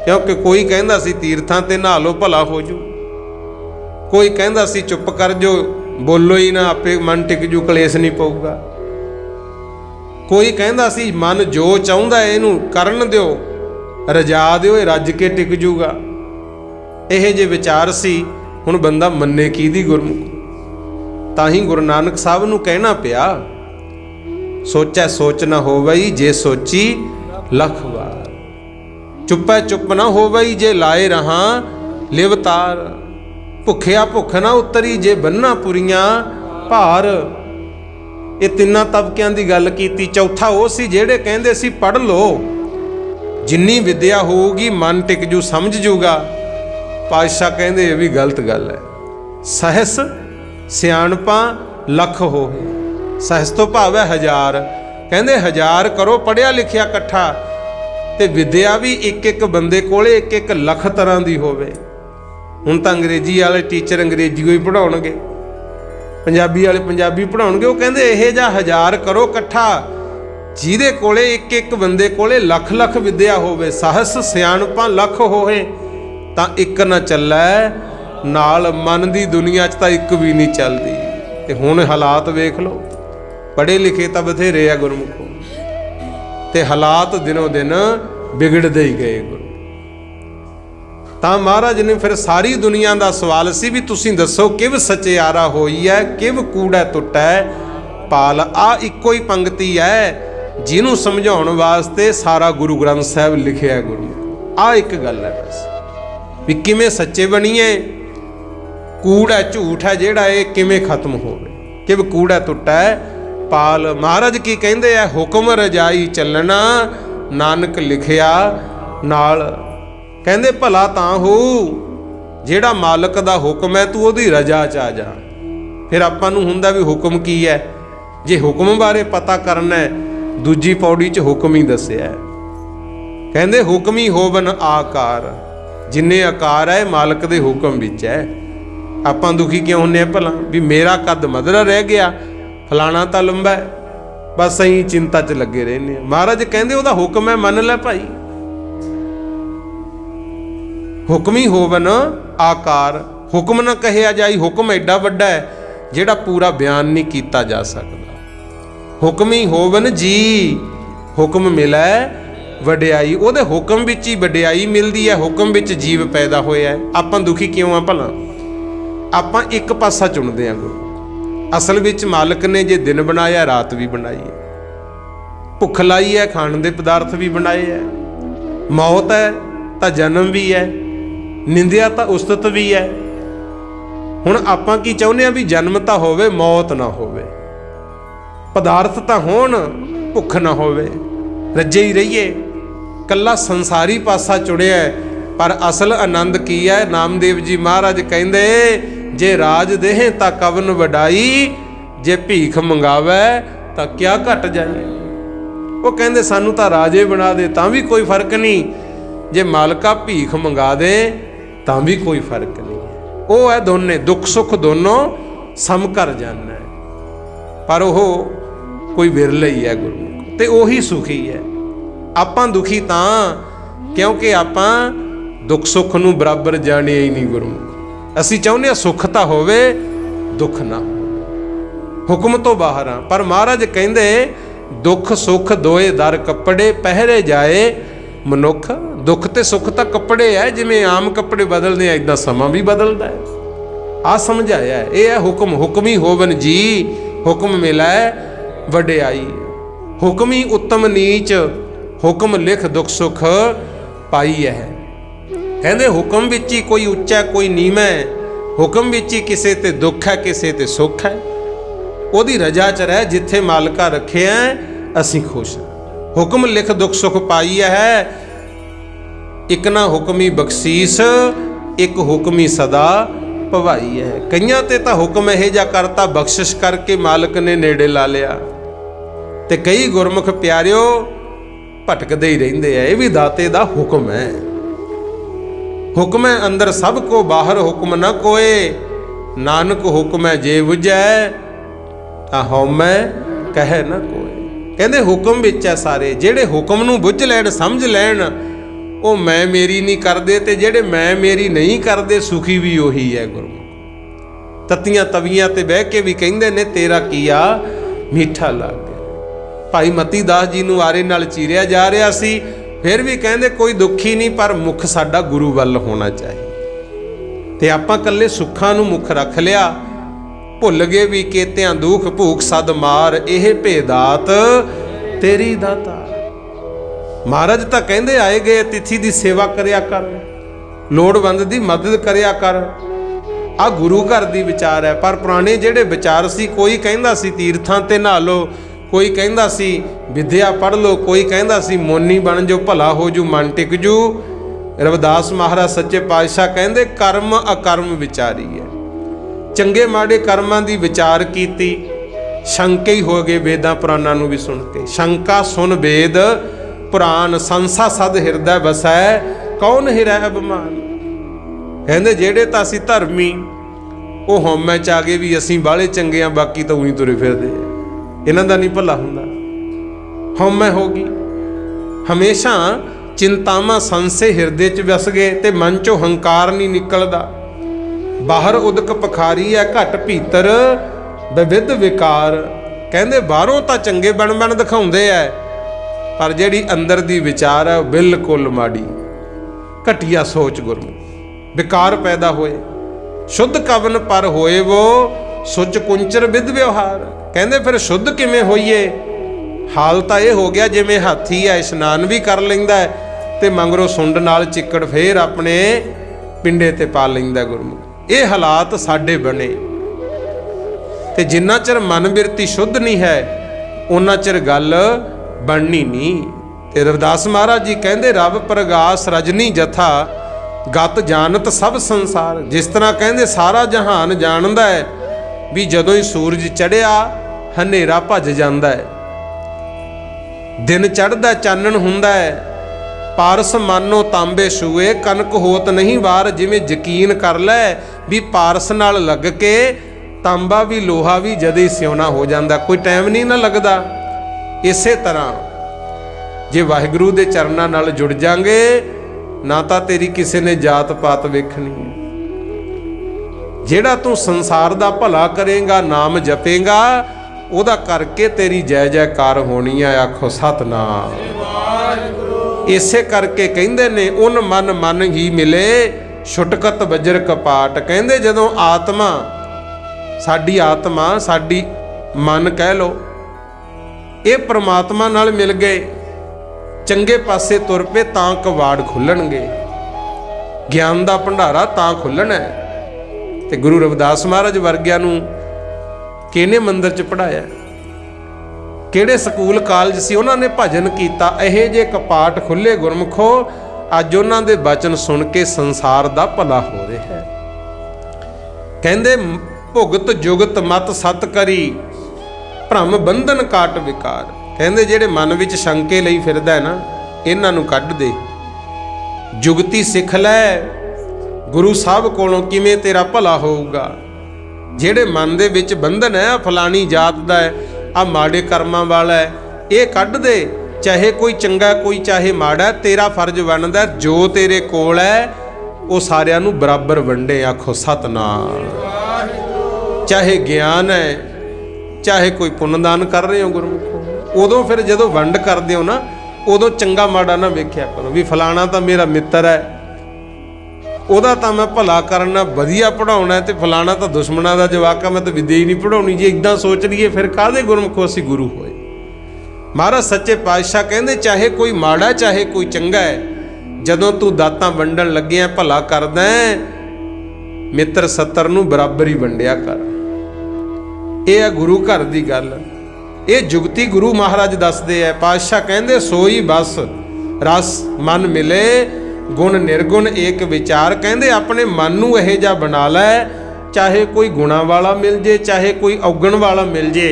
क्योंकि कोई कहंदा सी तीर्थां ते नहा लो भला हो जू, कोई कहंदा सी चुप कर जो, बोलो ही ना आपे मन टिक जू, कलेश नहीं पऊगा। कोई कहंदा सी मन जो चाहुंदा इहनूं करन दिओ, रजा दिओ, रज के टिक जूगा। इहे जे विचार सी। हुण बंदा मन्ने किहदी गुरमुख। ताही गुरु नानक साहब नूं कहना पिया, सोचै सोच न होवई, जे सोची लख वार। चुपै चुप न होवई, जे लाए रहा लिवतार। भुखिया भुख ना उतरी, जे बन्ना पुरियां भार। ये तिन्ना तबकियां दी गल कीती। चौथा वो सी जेड़े कहंदे सी पढ़ लो, जिन्नी विद्या होगी मन टिक जू, समझ जूगा। पातशाह कहंदे ये भी गलत गल है। सहस सियाणपा लख होए, सहस तो भाव है 1000। कहंदे 1000 करो पढ़िया लिखिया इकट्ठा, ते विद्या भी एक एक बंदे कोले एक एक लख तरह की होवे। हुण तां अंग्रेजी वाले टीचर अंग्रेजी को ही पढ़ाउणगे, पंजाबी वाले पंजाबी पढ़ाउणगे। वो कहंदे इहे जिहा 1000 करो इकट्ठा, ਜਿਹਦੇ ਕੋਲੇ ਇੱਕ ਇੱਕ ਬੰਦੇ ਕੋਲੇ ਲੱਖ ਲੱਖ ਵਿਦਿਆ ਹੋਵੇ, सहस सियाणपां लख होए, ਤਾਂ ਇੱਕ ਨਾ ਚੱਲੈ ਨਾਲ। ਮਨ ਦੀ ਦੁਨੀਆ 'ਚ ਤਾਂ ਇੱਕ ਵੀ ਨਹੀਂ ਚੱਲਦੀ। ਤੇ ਹੁਣ ਹਾਲਾਤ ਵੇਖ ਲਓ, ਪੜ੍ਹੇ ਲਿਖੇ ਤਾਂ ਬਥੇਰੇ ਆ ਗੁਰਮੁਖੋ, ਤੇ ਹਾਲਾਤ ਦਿਨੋਂ ਦਿਨ ਵਿਗੜਦੇ ਹੀ ਗਏ ਗੁਰੂ। ਤਾਂ ਮਹਾਰਾਜ ਨੇ ਫਿਰ ਸਾਰੀ ਦੁਨੀਆ ਦਾ ਸਵਾਲ ਸੀ ਵੀ ਤੁਸੀਂ ਦੱਸੋ ਕਿਵ ਸਚਿਆਰਾ ਹੋਈ ਹੈ, ਕਿਵ ਕੂੜਾ ਟੁੱਟੈ ਪਾਲ। ਆ ਇੱਕੋ ਹੀ ਪੰਕਤੀ ਹੈ ਜਿਹਨੂੰ ਸਮਝਾਉਣ ਵਾਸਤੇ ਸਾਰਾ ਗੁਰੂ ਗ੍ਰੰਥ ਸਾਹਿਬ ਲਿਖਿਆ ਗੁਰੂ। ਆ ਇੱਕ ਗੱਲ ਹੈ ਬਸ, ਵੀ ਕਿਵੇਂ ਸੱਚੇ ਬਣੀਏ, ਕੂੜ ਹੈ ਝੂਠ ਹੈ ਜਿਹੜਾ ਇਹ ਕਿਵੇਂ ਖਤਮ ਹੋਵੇ। ਕਿਵ ਕੂੜਾ ਟੁੱਟੈ ਪਾਲ। ਮਹਾਰਾਜ ਕੀ ਕਹਿੰਦੇ ਆ, ਹੁਕਮ ਰਜਾਈ ਚੱਲਣਾ ਨਾਨਕ ਲਿਖਿਆ ਨਾਲ। ਕਹਿੰਦੇ ਭਲਾ ਤਾਂ ਹੋ ਜਿਹੜਾ ਮਾਲਕ ਦਾ ਹੁਕਮ ਹੈ ਤੂੰ ਉਹਦੀ ਰਜਾ 'ਚ ਆ ਜਾ। ਫਿਰ ਆਪਾਂ ਨੂੰ ਹੁੰਦਾ ਵੀ ਹੁਕਮ ਕੀ ਹੈ। ਜੇ ਹੁਕਮ ਬਾਰੇ ਪਤਾ ਕਰਨਾ ਹੈ, ਦੂਜੀ ਪੌੜੀ 'ਚ ਹੁਕਮ ਹੀ ਦੱਸਿਆ। ਕਹਿੰਦੇ ਹੁਕਮ ਹੀ ਹੋਵਨ ਆਕਾਰ, ਜਿੰਨੇ ਆਕਾਰ ਹੈ ਮਾਲਕ ਦੇ ਹੁਕਮ ਵਿੱਚ ਹੈ। ਆਪਾਂ ਦੁਖੀ ਕਿਉਂ ਹੁੰਦੇ ਆ ਭਲਾ, ਵੀ ਮੇਰਾ ਕੱਦ ਮਧਰਾ ਰਹਿ ਗਿਆ, ਫਲਾਣਾ ਤਾਂ ਲੰਬਾ ਹੈ, ਬਸ ਅਸੀਂ ਚਿੰਤਾ 'ਚ ਲੱਗੇ ਰਹਿੰਦੇ ਹਾਂ। ਮਹਾਰਾਜ ਕਹਿੰਦੇ ਉਹਦਾ ਹੁਕਮ ਹੈ, ਮੰਨ ਲੈ ਭਾਈ। ਹੁਕਮ ਹੀ ਹੋਵਨ ਆਕਾਰ, ਹੁਕਮ ਨਾ ਕਹਿਆ ਜਾਈ। ਹੁਕਮ ਐਡਾ ਵੱਡਾ ਹੈ ਜਿਹੜਾ ਪੂਰਾ ਬਿਆਨ ਨਹੀਂ ਕੀਤਾ ਜਾ ਸਕਦਾ। ਹੁਕਮ ਹੀ ਹੋਵਨ ਜੀ, ਹੁਕਮ ਮਿਲੈ ਵਡਿਆਈ। ਉਹਦੇ ਹੁਕਮ ਵਿੱਚ ਹੀ ਵਡਿਆਈ ਮਿਲਦੀ ਹੈ, ਹੁਕਮ ਵਿੱਚ ਜੀਵ ਪੈਦਾ ਹੋਇਆ ਹੈ। ਆਪਾਂ ਦੁਖੀ ਕਿਉਂ ਆ ਭਲਾ, ਆਪਾਂ ਇੱਕ ਪਾਸਾ ਚੁਣਦੇ ਹਾਂ ਗੁਰੂ। ਅਸਲ ਵਿੱਚ ਮਾਲਕ ਨੇ ਜੇ ਦਿਨ ਬਣਾਇਆ, ਰਾਤ ਵੀ ਬਣਾਈ ਹੈ, ਭੁੱਖ ਲਾਈ ਹੈ, ਖਾਣ ਦੇ ਪਦਾਰਥ ਵੀ ਬਣਾਏ ਹੈ, ਮੌਤ ਹੈ ਤਾਂ ਜਨਮ ਵੀ ਹੈ, ਨਿੰਦਿਆ ਤਾਂ ਉਸਤਤ ਵੀ ਹੈ। ਹੁਣ ਆਪਾਂ ਕੀ ਚਾਹੁੰਦੇ ਹਾਂ, ਵੀ ਜਨਮ ਤਾਂ ਹੋਵੇ, ਮੌਤ ਨਾ ਹੋਵੇ, ਪਦਾਰਥ ਤਾਂ ਹੋਣ, ਭੁੱਖ ਨਾ ਹੋਵੇ, ਰੱਜੇ ਹੀ ਰਹੀਏ। ਕੱਲਾ ਸੰਸਾਰੀ ਪਾਸਾ ਚੁਣਿਆ, ਪਰ ਅਸਲ ਆਨੰਦ ਕੀ ਹੈ। ਨਾਮਦੇਵ ਜੀ ਮਹਾਰਾਜ ਕਹਿੰਦੇ, ਜੇ ਰਾਜ ਦੇਹ ਤਾਂ ਕਵਨ ਵਡਾਈ, ਜੇ ਭੀਖ ਮੰਗਾਵੇ ਤਾਂ ਕਿਆ ਘਟ ਜਾਏ। ਉਹ ਕਹਿੰਦੇ ਸਾਨੂੰ ਤਾਂ ਰਾਜੇ ਬਣਾ ਦੇ ਤਾਂ ਵੀ ਕੋਈ ਫਰਕ ਨਹੀਂ, ਜੇ ਮਾਲਕਾ ਭੀਖ ਮੰਗਾ ਦੇ ਤਾਂ ਵੀ ਕੋਈ ਫਰਕ ਨਹੀਂ। ਉਹ ਹੈ ਦੋਨੇ, ਦੁੱਖ ਸੁੱਖ ਦੋਨੋਂ ਸਮ ਕਰ ਜਾਣਾ ਹੈ। ਪਰ ਉਹ ਕੋਈ ਵਿਰਲੇ ਹੀ ਹੈ ਗੁਰੂ, ਤੇ ਉਹੀ ਸੁਖੀ ਹੈ। ਆਪਾਂ ਦੁਖੀ ਤਾਂ ਕਿਉਂਕਿ ਆਪਾਂ ਦੁੱਖ ਸੁੱਖ ਨੂੰ ਬਰਾਬਰ ਜਾਣਿਆ ਹੀ ਨਹੀਂ ਗੁਰੂ। ਅਸੀਂ ਚਾਹੁੰਦੇ ਹਾਂ ਸੁੱਖ ਤਾਂ ਹੋਵੇ, ਦੁੱਖ ਨਾ ਹੋਵੇ, ਹੁਕਮ ਤੋਂ ਬਾਹਰ ਆ। ਪਰ ਮਹਾਰਾਜ ਕਹਿੰਦੇ ਦੁੱਖ ਸੁੱਖ ਦੋਏ ਦਰ ਕੱਪੜੇ, ਪਹਿਰੇ ਜਾਏ ਮਨੁੱਖ। ਦੁੱਖ ਤੇ ਸੁੱਖ ਤਾਂ ਕੱਪੜੇ ਹੈ, ਜਿਵੇਂ ਆਮ ਕੱਪੜੇ ਬਦਲਦੇ ਆ ਇਦਾਂ ਸਮਾਂ ਵੀ ਬਦਲਦਾ ਹੈ। ਆ ਸਮਝਾਇਆ, ਇਹ ਹੈ ਹੁਕਮ। ਹੁਕਮ ਹੀ ਹੋਵਨ ਜੀ, ਹੁਕਮ ਮਿਲੈ ਵਡਿਆਈ। ਹੁਕਮ ਹੀ ਉੱਤਮ ਨੀਚ, ਹੁਕਮ ਲਿਖ ਦੁੱਖ ਸੁੱਖ ਪਾਈ ਹੈ। ਕਹਿੰਦੇ ਹੁਕਮ ਵਿੱਚ ਹੀ ਕੋਈ ਉੱਚਾ ਕੋਈ ਨੀਵਾਂ ਹੈ, ਹੁਕਮ ਵਿੱਚ ਹੀ ਕਿਸੇ ਤੇ ਦੁੱਖ ਹੈ, ਕਿਸੇ ਤੇ ਸੁੱਖ ਹੈ। ਉਹਦੀ ਰਜਾ 'ਚ ਰਹਿ, ਜਿੱਥੇ ਮਾਲਕਾ ਰੱਖਿਆ ਅਸੀਂ ਖੁਸ਼। ਹੁਕਮ ਲਿਖ ਦੁੱਖ ਸੁੱਖ ਪਾਈ ਹੈ, ਇੱਕ ਨਾ ਹੁਕਮੀ ਬਖਸ਼ੀਸ, ਇੱਕ ਹੁਕਮੀ ਸਦਾ ਭਵਾਈ ਹੈ। ਕਈਆਂ ਤੇ ਤਾਂ ਹੁਕਮ ਇਹ ਜਿਹਾ ਕਰਤਾ, ਬਖਸ਼ਿਸ਼ ਕਰਕੇ ਮਾਲਕ ਨੇ ਨੇੜੇ ਲਾ ਲਿਆ, ਤੇ ਕਈ ਗੁਰਮੁਖ ਪਿਆਰਿਓ ਭਟਕਦੇ ਹੀ ਰਹਿੰਦੇ ਆ। ਇਹ ਵੀ ਦਾਤੇ ਦਾ ਹੁਕਮ ਹੈ। ਹੁਕਮ ਹੈ ਅੰਦਰ ਸਭ ਕੋ, ਬਾਹਰ ਹੁਕਮ ਨਾ ਕੋਏ, ਨਾਨਕ ਹੁਕਮ ਹੈ ਜੇ ਬੁਝੈ, ਤਾਂ ਹਉਮੈ ਕਹਿ ਨਾ ਕੋਏ। ਕਹਿੰਦੇ ਹੁਕਮ ਵਿੱਚ ਹੈ ਸਾਰੇ। ਜਿਹੜੇ ਹੁਕਮ ਨੂੰ ਬੁੱਝ ਲੈਣ, ਸਮਝ ਲੈਣ, ਉਹ ਮੈਂ ਮੇਰੀ ਨਹੀਂ ਕਰਦੇ, ਤੇ ਜਿਹੜੇ ਮੈਂ ਮੇਰੀ ਨਹੀਂ ਕਰਦੇ, ਸੁਖੀ ਵੀ ਉਹੀ ਹੈ ਗੁਰੂ। ਤਤੀਆਂ ਤਵੀਆਂ ਤੇ ਬਹਿ ਕੇ ਵੀ ਕਹਿੰਦੇ ਨੇ ਤੇਰਾ ਕੀਆ ਮਿੱਠਾ ਲੱਗ। ਭਾਈ ਮਤੀ ਦਾਸ ਜੀ ਨੂੰ ਆਰੇ ਨਾਲ ਚੀਰਿਆ ਜਾ ਰਿਹਾ ਸੀ, ਫਿਰ ਵੀ ਕਹਿੰਦੇ ਕੋਈ ਦੁੱਖੀ ਨਹੀਂ, ਪਰ ਮੁੱਖ ਸਾਡਾ ਗੁਰੂ ਵੱਲ ਹੋਣਾ ਚਾਹੀਦਾ। ਤੇ ਆਪਾਂ ਇਕੱਲੇ ਸੁੱਖਾਂ ਨੂੰ ਮੁੱਖ ਰੱਖ ਲਿਆ, ਭੁੱਲ ਗਏ ਵੀ ਕੇਤਿਆਂ ਦੁੱਖ ਭੂਖ ਸਦ ਮਾਰ, ਇਹ ਭੇਦਾਤ ਤੇਰੀ ਦਾਤਾ। ਮਹਾਰਾਜ ਤਾਂ ਕਹਿੰਦੇ ਆਏ ਗਏ ਅਤਿਥੀ ਦੀ ਸੇਵਾ ਕਰਿਆ ਕਰ, ਲੋੜਵੰਦ ਦੀ ਮਦਦ ਕਰਿਆ ਕਰ। ਆ ਗੁਰੂ ਘਰ ਦੀ ਵਿਚਾਰ ਹੈ। ਪਰ ਪੁਰਾਣੇ ਜਿਹੜੇ ਵਿਚਾਰ ਸੀ, ਕੋਈ ਕਹਿੰਦਾ ਸੀ ਤੀਰਥਾਂ ਤੇ ਨਹਾ ਲਓ, ਕੋਈ ਕਹਿੰਦਾ ਸੀ ਵਿਦਿਆ ਪੜ੍ਹ ਲਓ, ਕੋਈ ਕਹਿੰਦਾ ਸੀ ਮੋਨੀ ਬਣ ਜੋ ਭਲਾ ਹੋ ਜੂ ਮਨ ਟਿਕ ਜੂ। ਰਵਿਦਾਸ ਮਹਾਰਾਜ ਸੱਚੇ ਪਾਤਸ਼ਾਹ ਕਹਿੰਦੇ ਕਰਮ ਅਕਰਮ ਵਿਚਾਰੀ ਹੈ। ਚੰਗੇ ਮਾੜੇ ਕਰਮਾਂ ਦੀ ਵਿਚਾਰ ਕੀਤੀ, ਸ਼ੰਕੇ ਹੀ ਹੋ ਗਏ ਵੇਦਾਂ ਪੁਰਾਣਾਂ ਨੂੰ ਵੀ ਸੁਣ ਕੇ। ਸ਼ੰਕਾ ਸੁਨ ਵੇਦ ਪੁਰਾਣ, ਸੰਸਾ ਸਦ ਹਿਰਦੈ ਵਸੈ, ਕੌਣ ਹਿਰੈ ਅਭਿਮਾਨ। ਕਹਿੰਦੇ ਜਿਹੜੇ ਤਾਂ ਅਸੀਂ ਧਰਮੀ, ਉਹ ਹਉਮੈ ਚ ਆ ਗਏ ਵੀ ਅਸੀਂ ਬਾਹਲੇ ਚੰਗੇ ਆ, ਬਾਕੀ ਤਾਂ ਉਹੀ ਤੁਰੇ ਫਿਰਦੇ ਆ, ਇਹਨਾਂ ਦਾ ਨਹੀਂ ਭਲਾ ਹੁੰਦਾ। हौमै हो गई। हमेशा चिंतावां संशय हिरदे च वस गए ते मन चों हंकार नहीं निकलदा। बाहर उदक पखारी है घट भीतर विविध विकार। कहंदे बाहरों तां चंगे बन दिखाउंदे ऐ पर जिहड़ी अंदर दी विचार है बिल्कुल माड़ी, घटिया सोच गुरमुख, विकार पैदा होए। शुद्ध कवन पर होए वो सुच कुंचर विद व्यवहार। कहंदे फिर शुद्ध किवें होईए? हाल तां इह हो गया जिवें हाथी है इशनान भी कर लैंदा है ते मगरों सुंड नाल चिक्कड़ फेर अपने पिंडे ते पा लैंदा। गुरमुख ये हालात साडे बने ते जिन्ना चिर मन बिरती शुद्ध नहीं है उन्ना चिर गल बननी नहीं। ते रविदास महाराज जी कहंदे रब प्रगास रजनी जथा गत जानत सब संसार। जिस तरह कहंदे सारा जहान जानदा है भी जदों ही सूरज चढ़िया हनेरा भज जांदा है, दिन चढ़दा चानण हुंदा है। पारस मानो तांबे छूए कनक होत नहीं वार। जिवें यकीन कर लै भी पारस नाल लग के तांबा भी लोहा भी जदे सिਉਣਾ हो जाता, कोई टाइम नहीं ना लगता। इसे तरह जे वाहिगुरू दे चरनां नाल जुड़ जांगे ना तां तेरी किसी ने जात पात वेखनी है। जेड़ा तू संसार दा भला करेगा नाम जपेगा ओदा करके तेरी जय जयकार होनी है। आखो सतनाम। इसे करके कहंदे ने उन मन मन ही मिले छुटकत वज्र कपाट। कहंदे जदों आत्मा साडी मन कह लो ये परमात्मा नाल मिल गए, चंगे पासे तुर पे तां कवाड़ खुलणगे, ज्ञान दा भंडारा तां खुलना है। ते गुरु रविदास महाराज वर्गियां नूं किहने मंदिर च पढ़ाया, किहड़े स्कूल कालज सी उन्होंने भजन किया, इहे जे कपाट खुले गुरमुखो। अज उन्हां दे बचन सुन के संसार दा भला हो रहा है। कहंदे भुगत जुगत मत सत करी भ्रम बंधन काट विकार। कहंदे जेड़े मन विच शंके लई फिरदा है ना इन्हां नूं कढ दे, जुगती सिख लै गुरु साहब कोलों किवें तेरा भला होऊगा। जेड़े मन दे विच बंधन है फलानी जात दा है आ माड़े कर्मां वाला है ये कढ दे। चाहे कोई चंगा कोई चाहे माड़ा, तेरा फर्ज बनदा जो तेरे कोल है वो सारियां नूं बराबर वंडे। आखो सतनाम। चाहे ज्ञान है चाहे कोई पुण्यदान कर रहे हो गुरमुखो, उदों फिर जदों वंड करदे हो ना उदों चंगा माड़ा ना वेख्या करो भी फलाना तो मेरा मित्र है ਉਹਦਾ ਤਾਂ मैं भला करना वधिया पढ़ाउणा ते फलाना तो दुश्मना का जवाक है मैं तो विद्या ही नहीं पढ़ाउणी। जे इदां सोच लीए फिर काहदे गुरमुखो असीं गुरु होए। महाराज सच्चे पातशाह कहंदे चाहे कोई माड़ा चाहे कोई चंगा है, जदों तू दातां वंडण लग्गिया भला करदा है मित्र सत्तर नूं बराबर ही वंडिया कर। यह है गुरु घर की गल। ये जुगती गुरु महाराज दसदे है। पातशाह कहंदे सोई बस रस मन मिले गुण निर्गुण एक विचार। कहंदे अपने मन नूं इहो जिहा बना लै चाहे कोई गुणा वाला मिल जे चाहे कोई औगण वाला मिल जे,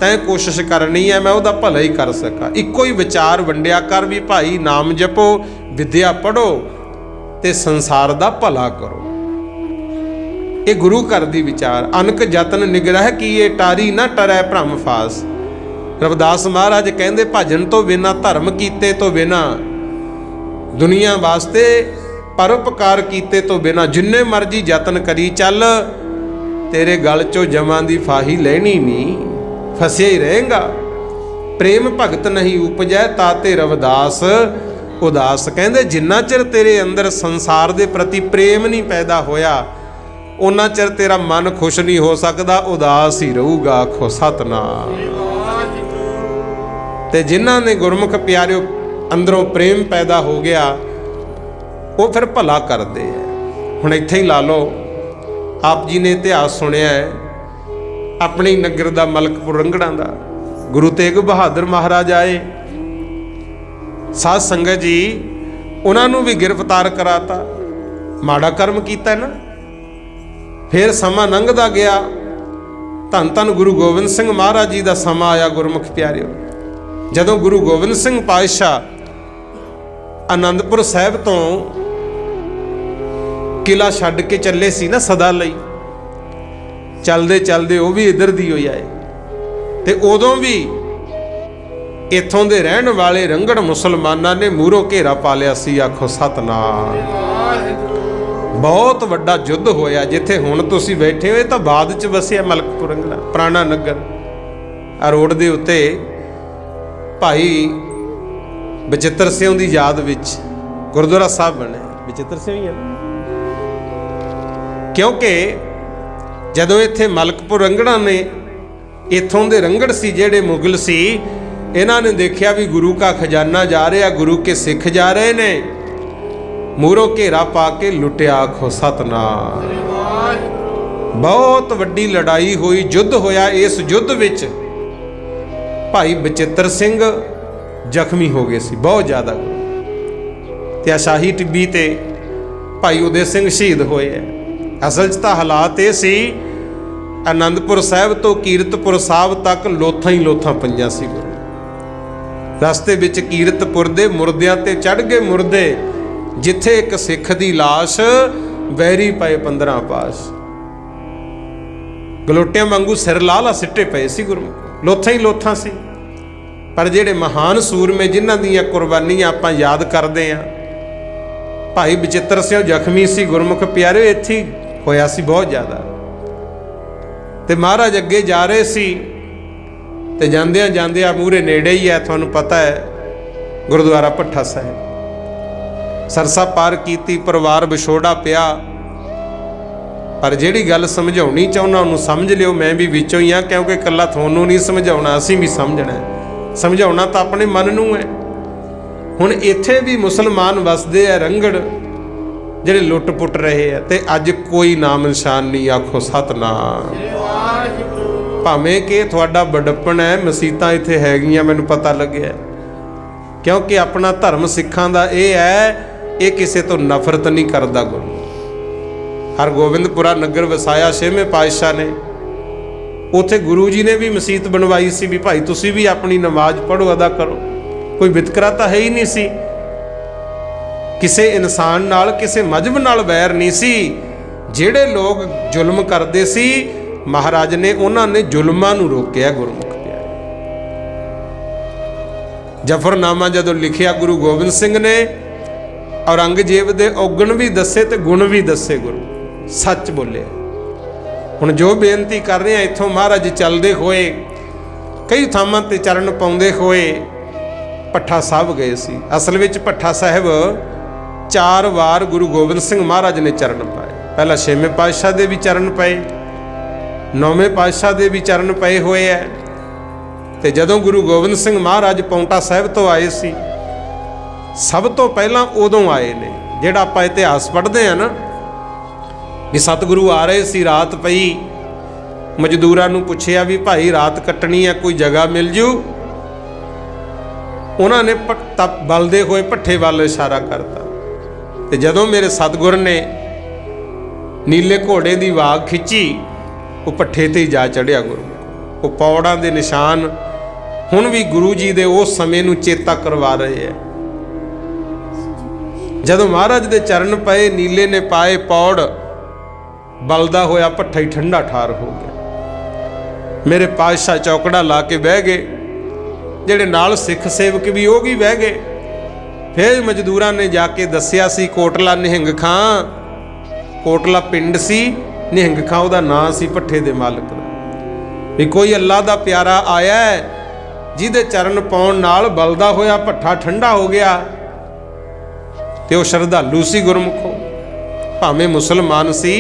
तैं कोशिश करनी है मैं उहदा भला ही कर सकां। इक्को ही विचार वंडिया कर भी भाई नाम जपो विद्या पढ़ो ते संसार दा भला करो। ये गुरु घर दी विचार। अनक जतन निगरह कीए टारी ना टरै भ्रम फास। रविदास महाराज कहंदे भजन तो बिना धर्म कीते तो बिना दुनिया वास्ते परोपकार कीते तो बिना जिन्ने मर्जी जतन करी चल तेरे गल चो जमां दी फाही लेनी नहीं, फसिया ही रहेगा। प्रेम भगत नहीं उपजै ताते रविदास उदास। कहंदे जिन्ना चिर तेरे अंदर संसार दे प्रति प्रेम नहीं पैदा होया उन्ना चिर तेरा मन खुश नहीं हो सकता, उदास ही रहूगा। आखो सतनाम। ते जिन्हां ने गुरमुख प्यारिओ अंदरों प्रेम पैदा हो गया वो फिर भला करते हैं। हुण इत्थे ही ला लो, आप जी ने इतिहास सुनिया है अपने नगर का मलकपुर रंगड़ा का। गुरु तेग बहादुर महाराज आए, साध संगत जी उन्होंने भी गिरफ्तार कराता, माड़ा कर्म किया ना। फिर समा लंघदा गया, धन धन गुरु गोबिंद सिंह महाराज जी का समा आया। गुरमुख प्यारिओ जदों गुरु गोबिंद सिंह पातशाह आनंदपुर साहिब तो किला छड्ड के चले सी ना सदा लई, चलते चलते वो भी इधर दी होई आए। ते उदों भी इत्थों दे रहन वाले रंगड़ मुसलमाना ने मूहरों घेरा पा लिया सी। आखो सतनाम। बहुत वड्डा युद्ध होया। जिथे हुण तुसीं बैठे हो तो बाद च वसिया मलकपुर रंगड़ा पुराना नगर। आ रोड दे उत्ते भाई बचित्र सिंह की याद विच गुरुद्वारा साहब बने। बचित्र सिंह ही है क्योंकि जदों इत्थे मलकपुर रंगड़ा ने इत्थों दे रंगड़ सी जेड़े मुगल सी, इन्हां ने देखिया भी गुरु का खजाना जा रहा, गुरु के सिख जा रहे ने, मूहरों घेरा पा के लुटिया। आखो सतनाम। बहुत वड्डी लड़ाई हुई, युद्ध होया। इस युद्ध विच भाई बचित्र सिंह जख्मी हो गए सी बहुत ज़्यादा। ते शाही टिब्बी ते भाई उदय सिंह शहीद होए है। असल च तां हालात ये सी, आनंदपुर साहब तो कीरतपुर साहब तक लोथां ही लोथां पईयां सी। रस्ते विच कीरतपुर दे मुरदियां ते चढ़ गए मुरदे, जिथे एक सिख दी लाश वैरी पए 15 पास, गलोटियां वांगू सिर ला सिट्टे पए सी। गुरमुख लोथां ही लोथां सी। पर जिहड़े महान सूरमे जिन्हां दीयां कुर्बानियां आपां याद करदे आं, भाई बचित्र सिंह जख्मी सी। गुरमुख प्यारे इत्थे होया सी बहुत ज़्यादा। ते महाराज अगे जा रहे सी ते जांदियां जांदियां मूहरे नेड़े ही है, तुहानूं पता है गुरुद्वारा भट्ठा साहिब। सरसा पार कीती, परिवार विछोड़ा पिया। पर जिहड़ी गल समझाउणी चाहुंदा उहनूं समझ लिओ। मैं भी विचों ही हाँ, क्योंकि कल्ला तुहानूं नहीं समझाउणा, असीं भी समझना है। समझाउणा तां अपने मन नूं है। हुण इत्थे भी मुसलमान वसदे आ रंगड़ ਜਿਹੜੇ ਲੁੱਟ ਪੁੱਟ ਰਹੇ ਆ, ਤੇ ਅੱਜ ਕੋਈ ਨਾਮ ਨਿਸ਼ਾਨ ਨਹੀਂ। ਆਖੋ ਸਤਨਾਮ। ਭਾਵੇਂ ਕਿ ਤੁਹਾਡਾ ਬੜਪਣ ਹੈ, ਮਸੀਤਾਂ ਇੱਥੇ ਹੈਗੀਆਂ, ਮੈਨੂੰ ਪਤਾ ਲੱਗਿਆ, ਕਿਉਂਕਿ ਆਪਣਾ ਧਰਮ ਸਿੱਖਾਂ ਦਾ ਇਹ ਹੈ, ਇਹ ਕਿਸੇ ਤੋਂ ਨਫ਼ਰਤ ਨਹੀਂ ਕਰਦਾ। ਗੁਰੂ ਹਰਗੋਬਿੰਦਪੁਰਾ ਨਗਰ ਵਸਾਇਆ 6ਵੇਂ ਪਾਤਸ਼ਾਹ ਨੇ। ਉੱਥੇ ਗੁਰੂ ਜੀ ਨੇ ਵੀ ਮਸੀਤ ਬਣਵਾਈ ਸੀ ਵੀ ਭਾਈ ਤੁਸੀਂ ਵੀ ਆਪਣੀ ਨਮਾਜ਼ ਪੜ੍ਹੋ, ਅਦਾ ਕਰੋ। ਕੋਈ ਵਿਤਕਰਾ ਤਾਂ ਹੈ ਹੀ ਨਹੀਂ ਸੀ। किसी इंसान नाल, किसी मजहब नाल वैर नहीं सी। जिहड़े लोग जुल्म करते सी, महाराज ने उन्होंने जुल्मां नूं रोकिया। गुरमुख प्यारे जफरनामा जदों लिखिया गुरु गोबिंद सिंह ने, औरंगजेब दे औगण भी दसे ते गुण भी दसे। गुरु सच बोले। हुण जो बेनती कर रहे हैं, इत्थों महाराज चलते हुए कई थावां ते चरण पाउंदे होए भट्ठा साहब गए सी। असल विच भट्ठा साहब 4 वार गुरु गोबिंद सिंह महाराज ने चरण पाए। पहला 6वें पातशाह दे भी चरण पाए, 9वें पातशाह दे भी चरण पाए हुए है। ते जदों गुरु गोबिंद सिंह महाराज पौंटा साहिब तो आए सी, सब तो पहला उदों आए ने जिहड़ा आपां इतिहास पढ़दे हैं ना, भी सतगुरु आ रहे सी, रात पई, मजदूरां नूं पुछिया भी भाई रात कट्टनी है, कोई जगह मिल जू। उन्होंने तप बलदे हुए भट्ठे वाल इशारा करता। ते जदों मेरे सतगुर ने नीले घोड़े की वाग खिंची, वो भट्ठे ते ही जा चढ़िया। गुरु वो पौड़ां दे निशान हुण भी गुरु जी दे उस समय नूं चेता करवा रहे हैं। जदों महाराज दे चरण पए, नीले ने पाए पौड़, बलदा होया भट्ठा ही ठंडा ठार हो गया। मेरे पातशाह चौकड़ा ला के बह गए। ਜਿਹੜੇ ਨਾਲ सिख सेवक भी वो भी बह गए। फिर मजदूरां ने जाके दसिया सी कोटला निहंग खां, कोटला पिंड सी, निहंग खां उहदा नां सी भट्ठे दे मालक दा, भी कोई अल्लाह दा प्यारा आया है जिहदे चरण पाउण नाल बलदा होया भट्ठा ठंडा हो गया। ते वो श्रद्धालु सी। गुरमुखो भावें मुसलमान सी,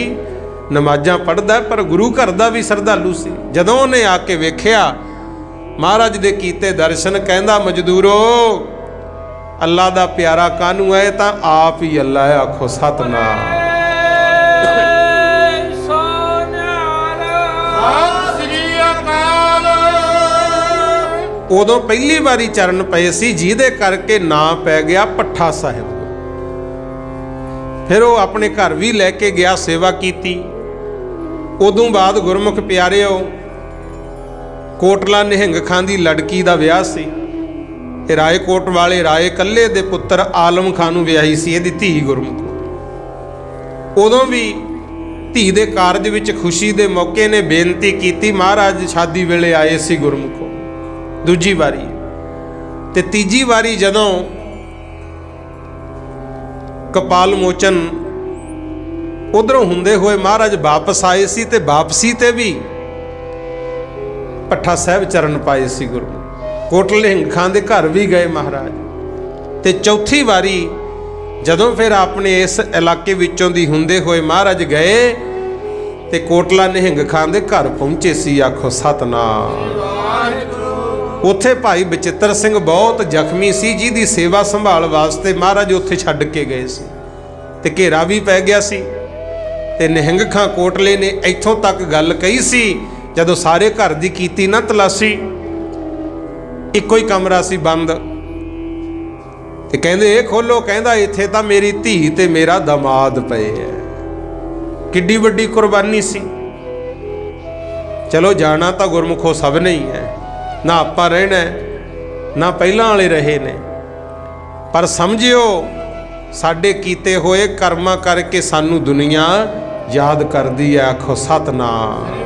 नमाज़ां पढ़दा, पर गुरु घर दा भी श्रद्धालु सी। जदों उहने आके वेखिया महाराज दे कीते दर्शन, कहंदा मजदूरो अल्लाह दा प्यारा कानू है, तां आप ही अल्लाह है। आखो सतनाम। उदों पहली बारी चरण पए सी, जिहदे करके नां पै गया भट्ठा साहिब। फिर वो अपने घर भी लैके गया, सेवा की। उदों बाद गुरमुख प्यारिओ कोटला निहंग खां दी लड़की दा विआह सी। रायकोट वाले राय कल्ले दे पुत्र आलम खां नूं विआही सी इहदी धी। गुरमुख उदों भी धी दे कारज विच खुशी दे मौके ने बेनती की, महाराज शादी वेले आए सी। गुरमुखो दूजी वारी ते तीजी वारी जदों कपाल मोचन उधरों हुंदे होए महाराज वापस आए सी ते वापसी ते भी भट्ठा साहब चरण पाए सी गुरु। कोटला निहंग खां दे घर भी गए महाराज। ते चौथी वारी जदों फिर अपने इस इलाके विचों दी हुंदे होए महाराज गए ते कोटला निहंग खां दे घर पहुंचे सी। आखो सतनाम। उत्थे भाई बचित्र सिंह बहुत जख्मी सी जिहदी सेवा संभाल वास्ते महाराज उत्थे छड्ड के गए सी ते घेरा भी पै गया सी। ते निहंग खां कोटले ने इत्थों तक गल कही सी जदों सारे घर दी कीती ना तलाशी, इक्को ही कमरा सी बंद ते कहंदे ए खोलो, कहंदा इत्थे तां मेरी धी ते मेरा दमाद पए है। किड्डी वड्डी कुर्बानी सी। चलो जाना तां गुरमुखो सब नहीं है, ना आपां रहना ना पहलां वाले रहे ने, पर समझियो साडे कीते होए कर्मां करके सानू दुनिया याद करदी है। आखो सतनाम।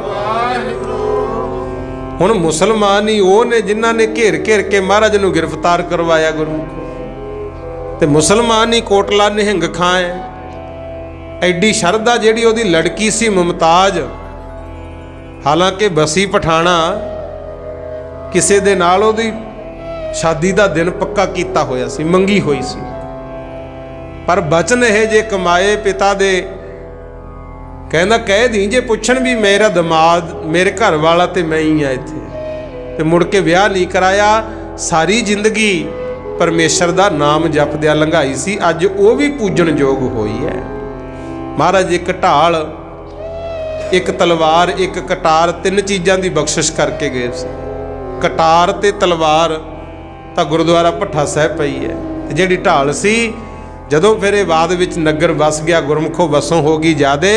हुण मुसलमान ही वो ने जिन्हां ने घेर घेर के महाराज नूं गिरफ्तार करवाया गुरमुखो, ते मुसलमान ही कोटला निहंग खां है। एडी शरधा जिहड़ी ओहदी लड़की सी मुमताज, हालांकि बसी पठाना किसी दे नाल ओहदी शादी दा दिन पक्का कीता होया सी, मंगी होई सी, पर बचन ये जे कमाए पिता दे, कहना कह दी जे पुछण भी मेरा दमाद मेरे घर वाला ते मैं ही हाँ इत्थे, ते मुड़ के विआह नहीं कराया। सारी जिंदगी परमेश्वर दा नाम जपदिया लंघाई सी, अज वो भी पूजन योग होई है। महाराज एक ढाल, एक तलवार, एक कटार, तीन चीज़ों की बख्शिश करके गए सी। कटार ते तलवार तो गुरुद्वारा भट्ठा साहब पई है, ते जिहड़ी ढाल सी जदों फिर बाद विच नगर वस गया, गुरमुखो वसों हो गई ज़्यादा,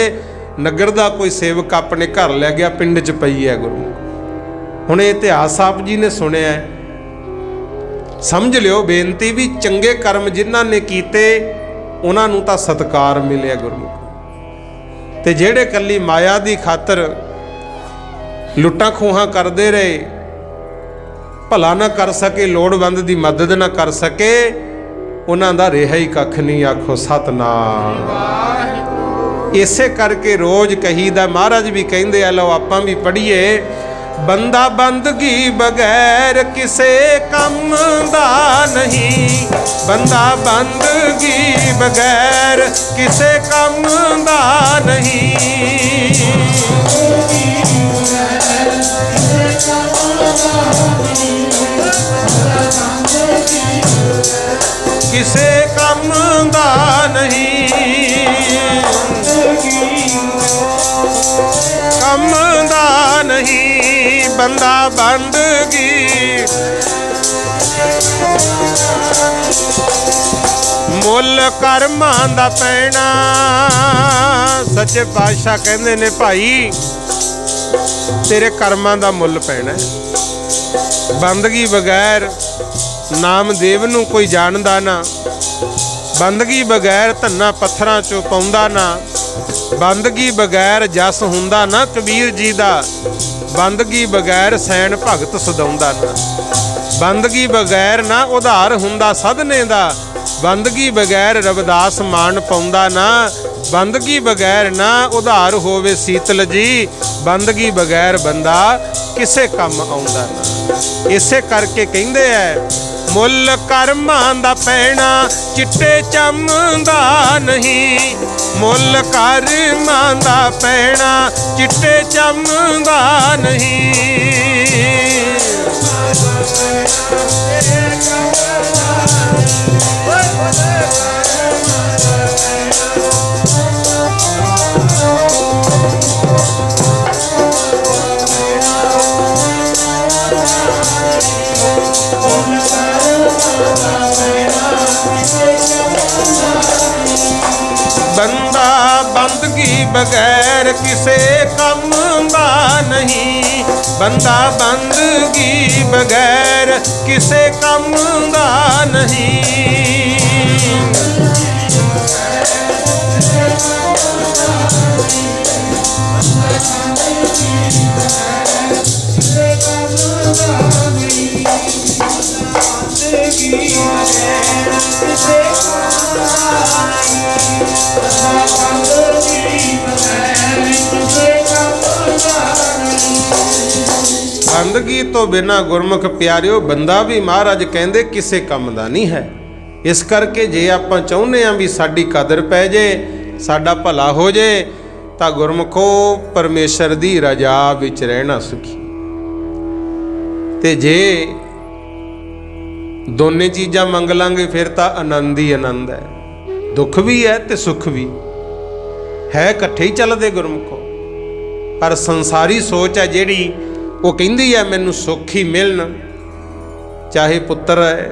नगर का कोई सेवक अपने घर लै गया, पिंड च पई है गुरमुख। हुण इतिहास आप जी ने सुनिया है, समझ लियो बेनती भी चंगे कर्म जिन्हां ने कीते उन्हां नूं तां सत्कार मिलिया गुरमुख। ते जेड़े कल्ली माया दी खातर लुट्टां खोहां करदे रहे, भला ना कर सके, लोड़वंद दी मदद ना कर सके, उन्हां दा रिहा ही कख नहीं। आखो सतनाम। इसे करके रोज कहीदा, महाराज भी कहिंदे आ, लो आपां भी पढ़ीए, बंदा बंदगी बगैर किसे कम दा नहीं, बंदा बंदगी बगैर किसे कम दा नहीं, किसे कम दा नहीं, कम दा नहीं, बंदा बंदगी मुल कर्मां दा पैना। सच्चे पातशाह कहंदे ने भाई तेरे कर्मां दा मुल पैना। बंदगी बगैर नामदेव नूं कोई जानदा ना, बंदगी बगैर धन्ना पत्थरां चों पाउंदा ना, बंदगी बगैर जस हुंदा ना कबीर जी दा, बंदगी बगैर सैन भगत सदाउंदा ना, बंदगी बगैर ना उधार हुंदा सदने दा, बंदगी बगैर रविदास मान पाउंदा ना, बंदगी बगैर ना उधार होवे सीतल जी, बंदगी बगैर बंदा किसे कम आउंदा ना। इसे करके कहिंदे है मुल कर्मां दा पैना चिट्टे चमदा नहीं, मुल कर्मां दा पैना चिट्टे चमदा नहीं, बंदा बंदगी बगैर किसे कम दा नहीं, बंदा बंदगी बगैर किसे कम दा नहीं, बंदगी तो बिना गुरमुख प्यारिओ बंदा भी महाराज कहते किसी काम का नहीं है। इस करके जे आपां चाहुंदे हां भी साडी कदर पै जे, साडा भला हो जे, तां गुरमुखो परमेश्वर दी रजा विच रहना सुखी। ते जे दोने चीज़ां मंग लांगे फिर तां आनंद ही आनंद है। दुख भी है ते सुख भी है, इकट्ठे ही चलदे गुरमुखो। पर संसारी सोच है जिहड़ी वो कहती है मैनू सुख ही मिलन, चाहे पुत्र है,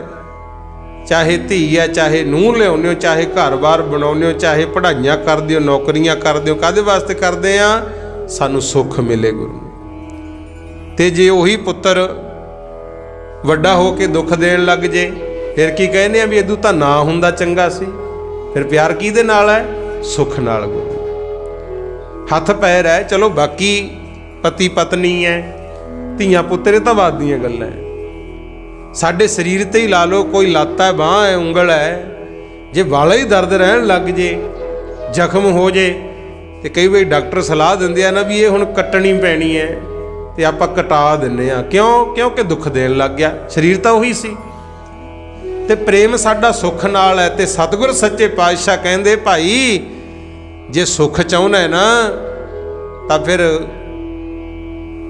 चाहे धी है, चाहे नूह लियाउने हो, चाहे घर बार बनाउने हो, चाहे पढ़ाइयाँ करदे हो, नौकरियां करदे हो, काहदे वास्ते करदे आ? सानू सुख मिले गुरु। ते जे उही पुत्र वड्डा हो के दुख देण लग जे फिर की कहने आ भी इदू तां ना हुंदा चंगा सी। फिर प्यार किहदे नाल है? सुख नाल गुरु। हथ पैर है, चलो बाकी पति पत्नी है, धीआं पुत्तर तां बात दीआं गल्लां है। साडे शरीर ते ही ला लो, कोई लत्त है, बांह है, उंगल है, जे वाला ही दर्द रहन लग जे, जख्म हो जे, तो कई बार डॉक्टर सलाह दिंदे आ ना भी ये हुण कट्टनी पैनी है, तो आपां कटा दिंदे आ। क्यों? क्योंकि दुख देण लग गया। शरीर तो उही सी। ते प्रेम साडा सुख नाल है। ते सतगुर सच्चे पातशाह कहंदे भाई जे सुख चाहुंदा है ना तां फिर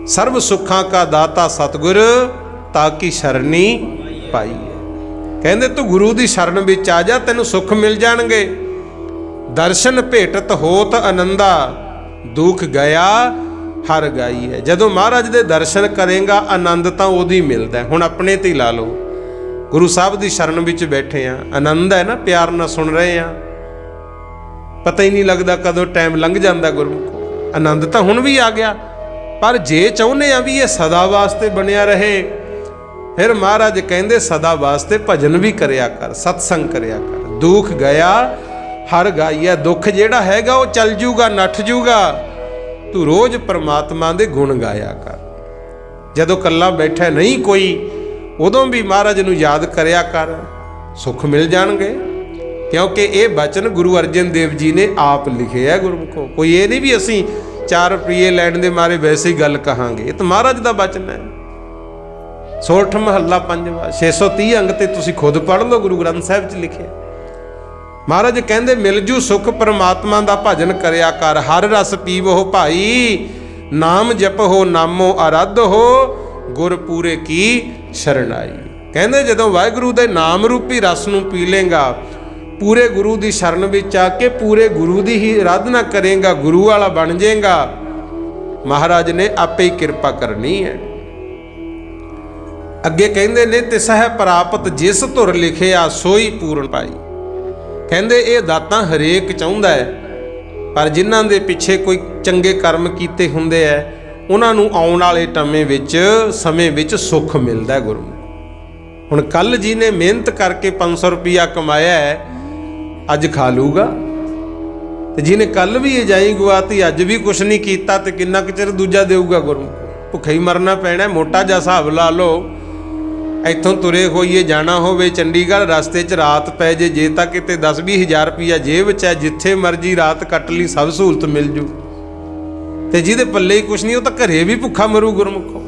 सर्व सुखां का दाता सतगुर ताकि शरणी पाई है। कहंदे तू गुरु दी शरण विच आ जा, तैनूं सुख मिल जाणगे। दर्शन भेटत होत आनंदा, दुख गया हर गाई है। जदों महाराज दे दर्शन करेगा आनंद तां उदी मिलदा है। हुण अपने ते ला लो, गुरु साहब दी शरण विच बैठे आ, आनंद है ना, प्यार नाल सुन रहे आ, पता ही नहीं लगदा कदों टाइम लंघ जांदा गुरमुखो। आनंद तां हुण भी आ गया। पर जे चाहुंदे आ भी ये सदा वास्ते बनिया रहे, फिर महाराज कहंदे सदा वास्ते भजन भी करिया कर, सत्संग करिया कर। दुख गया हर गाई है। दुख जिहड़ा हैगा वो चल जूगा, नठ जूगा। तू रोज परमात्मा दे गुण गाया कर। जदों कल्ला बैठा नहीं कोई, उदों भी महाराज नूं याद करिया कर, सुख मिल जाणगे। क्योंकि ये बचन गुरु अर्जन देव जी ने आप लिखे है गुरमुखो। कोई ये नहीं भी असीं 4 रुपये लैण दे मारे वैसे ही गल कहांगे। ये तो महाराज दा बचन है। सोठ महला 5वां 630 अंग ते तुसीं खुद पढ़ लो, गुरु ग्रंथ साहिब च लिखे। महाराज कहंदे मिलजू सुख परमात्मा दा भजन करिया कर, हर रस पीवो भाई, नाम जपो नामो आराध हो, गुर पूरे की शरणाई। कहंदे जदों वाहिगुरू दे नाम रूपी रस नूं पी लेगा, पूरे गुरु दी शरण विच आके पूरे गुरु दी ही आराधना करेगा, गुरु वाला बन जाएगा, महाराज ने आपे ही कृपा करनी है। अगे कहंदे ने तिसह प्राप्त जिस धुर लिखिया सोई पूर्ण पाई। कहंदे ये दातां हरेक चाहुंदा है, पर जिन्हां दे पिछे कोई चंगे कर्म कीते हुंदे है उन्हां नूं आउण वाले समय विच सुख मिलदा है गुरु। हुण कल जी ने मेहनत करके 500 रुपया कमाया है, अज खा लूगा, ते जिन्हें कल भी जाई गवाती अज भी कुछ नहीं कीता ते किन्ना कुछ चिर दूजा देऊगा गुरु। भुखे ही मरना पैना। मोटा जिहा हिसाब ला लो, इत्थों तुरे होइए जाना होवे चंडीगढ़, रस्ते च रात पै जे तां किते 10-20 हज़ार रुपया जेब च है, जिथे मर्जी रात कट ली, सब सहूलत मिल जू। ते जिहदे पल्ले ही कुछ नहीं, वो तो घरे भी भुखा मरू गुरमुखो।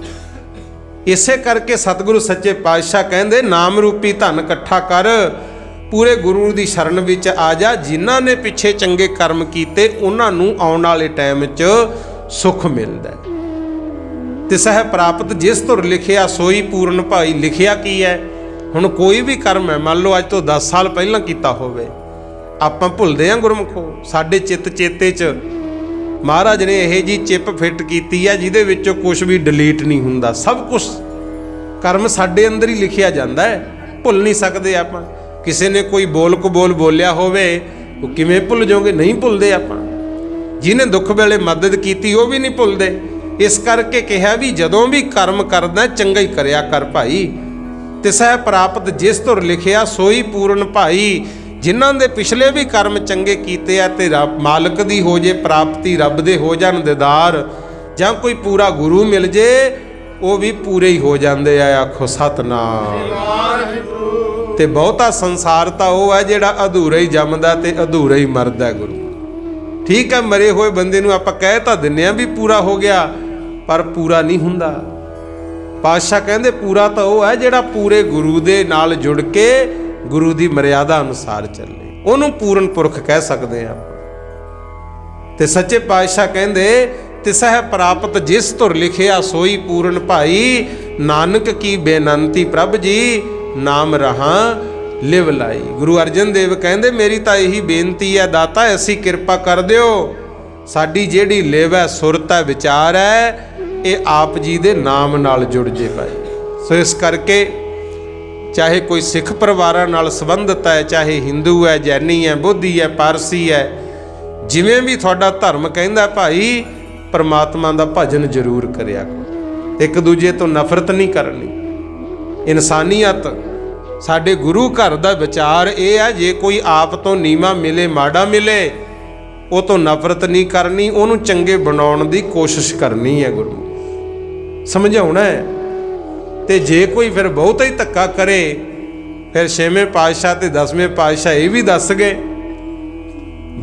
इसे करके सतगुरु सच्चे पातशाह कहंदे नाम रूपी धन इकट्ठा कर, पूरे गुरु की शरण विच आ जा। जिन्हां ने पिछे चंगे कर्म कीते उन्हां नूं आउण वाले टाइम च सुख मिलदा है। तिसह प्राप्त जिस धुर लिखिया सोई पूर्ण भाई। लिखिया की है? हुण कोई भी कर्म है, मान लो अज तो 10 साल पहलां कीता होवे, आपां भुलदे हां गुरमुखो। साडे चित्त चेते च महाराज ने यह जी चिप फिट की है जिहदे विचों कुछ भी डिलीट नहीं हुंदा। सब कुछ कर्म साडे अंदर ही लिखिया जाता है, भुल नहीं सकते आपां। किसी ने कोई बोल कबोल बोलिया होवे वो किवें भुल जाओगे? नहीं भुलदे आपां। जिन्हें दुख वेले मदद की वो भी नहीं भुलदे। इस करके कहा भी जदों भी कर्म करदा चंगा ही करिया कर भाई। तिसह प्राप्त जिस धुर लिखिया सोई पूर्ण भाई। जिन्हां दे पिछले भी कर्म चंगे कीते आ ते रब मालक दी हो जे प्राप्ति, रब दे हो जाण दीदार, जां कोई पूरा गुरु मिल जे वो भी पूरे ही हो जाते हैं। आखो सतनाम। ते बहुता संसार तो वह है जिहड़ा अधूरा ही जमदा ते अधूरा ही मरदा गुरु। ठीक है, मरे हुए बंदे नूं आपां कह तां दिन्ने आ भी पूरा हो गया, पर पूरा नहीं हुंदा। पातशाह कहते पूरा तो वह है जिहड़ा पूरे गुरु दे नाल जुड़ के गुरु की मर्यादा अनुसार चले, उन्होंने पूर्ण पुरख कह सकते हैं। ते सच्चे पातशाह कहते तिसह प्राप्त जिस तुर लिखिया सोई पूर्ण भाई, नानक की बेनंती प्रभ जी नाम रहा लिव लाई। गुरु अर्जन देव कहते मेरी तो यही बेनती है दाता ऐसी कृपा कर दिओ, साडी जेड़ी लिव है सुरत है विचार है ये आप जी दे नाम नाल जुड़ जे भाई। सो इस करके चाहे कोई सिख परिवारां नाल संबंधित है, चाहे हिंदू है, जैनी है, बोधी है, पारसी है, जिवें भी तुहाडा धर्म कहंदा भाई परमात्मा दा भजन जरूर करिया करो, एक दूजे तो नफरत नहीं करनी। इंसानियत साडे गुरु घर दा विचार ये है, जे कोई आप तो नीवा मिले माड़ा मिले वो तो नफरत नहीं करनी, उन्होंने चंगे बनाउण दी कोशिश करनी है, गुरु समझाउणा है। ते जे कोई फिर बहुत ही धक्का करे फिर 6वें पातशाह ते 10वें पातशाह ये भी दस गए,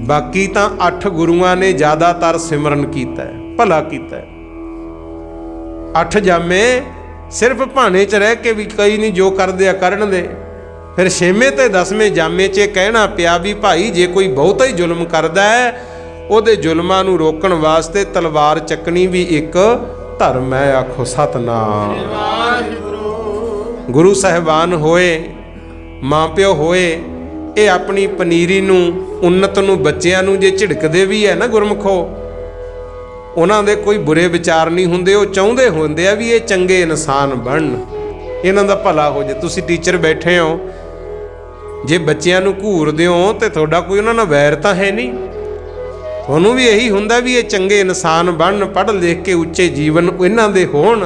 बाकी तो 8 गुरुआं ने ज़्यादातर सिमरन किया है, भला किया है। 8 जामे सिर्फ भाने च रह के भी कई नहीं जो कर दिया करन दे। फिर 6वें ते 10वें जामे च कहना पिया भी भाई जे कोई बहुत ही जुल्म करदा है उहदे जुल्मां नूं रोकण वास्ते तलवार चकनी भी एक धर्म है। आखो सतनाम। गुरु साहिबान होए, माँ प्यो होए, ये अपनी पनीरी नूं उन्नत नूं बच्चिआं नूं जे झिड़कदे भी है ना गुरमुखो, उन्हां दे कोई बुरे विचार नहीं हुंदे, वो चाहुंदे हुंदे आ भी ये चंगे इंसान बनन, इन्हां दा भला हो जाए। तुसीं टीचर बैठे हो, जे बच्चिआं नूं घूरदे हो ते तुहाडा कोई उन्हां नाल वैर तां है नहीं, तुहानूं भी यही हुंदा भी ये चंगे इंसान बनन, पढ़ लिख के उच्चे जीवन इन्हां दे होण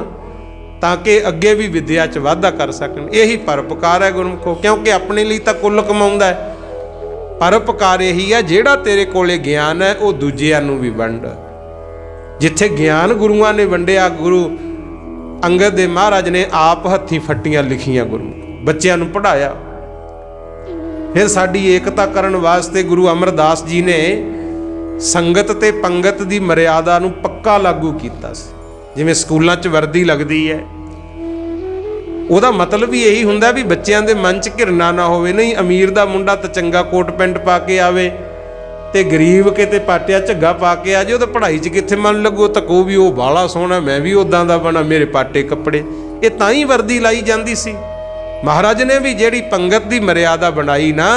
ताकि अगे भी विद्या च वाधा कर सकन। यही परोपकार है गुरमुखो, क्योंकि अपने लिए तो कुल कमाउंदा है, परोपकार यही है जिहड़ा तेरे कोले ज्ञान है वो दूजिआं नूं भी वंड। जिथे ज्ञान गुरुआं ने वंडिया, गुरु अंगद दे महाराज ने आप हत्थीं फट्टियां लिखियां, गुरमुख बच्चिआं नूं पढ़ाया। फिर साडी एकता करन वास्ते गुरु अमरदास जी ने संगत ते पंगत दी मर्यादा नूं पक्का लागू कीता सी। जिवें स्कूलों च वर्दी लगती है, ਉਹਦਾ मतलब भी यही हुंदा भी बच्चों के मन च घिरना ना होवे। नहीं अमीर दा मुंडा तो चंगा कोट पैंट पा के आवे ते गरीब किते पाटिया झग्गा पा के आ जाए तो पढ़ाई च कित्थे मन लगो, तो कहो भी वो बाला सोहना मैं भी उदां दा बना, मेरे पाटे कपड़े। ये तां ही वर्दी लाई जाती सी। महाराज ने भी जिहड़ी पंगत की मर्यादा बनाई ना,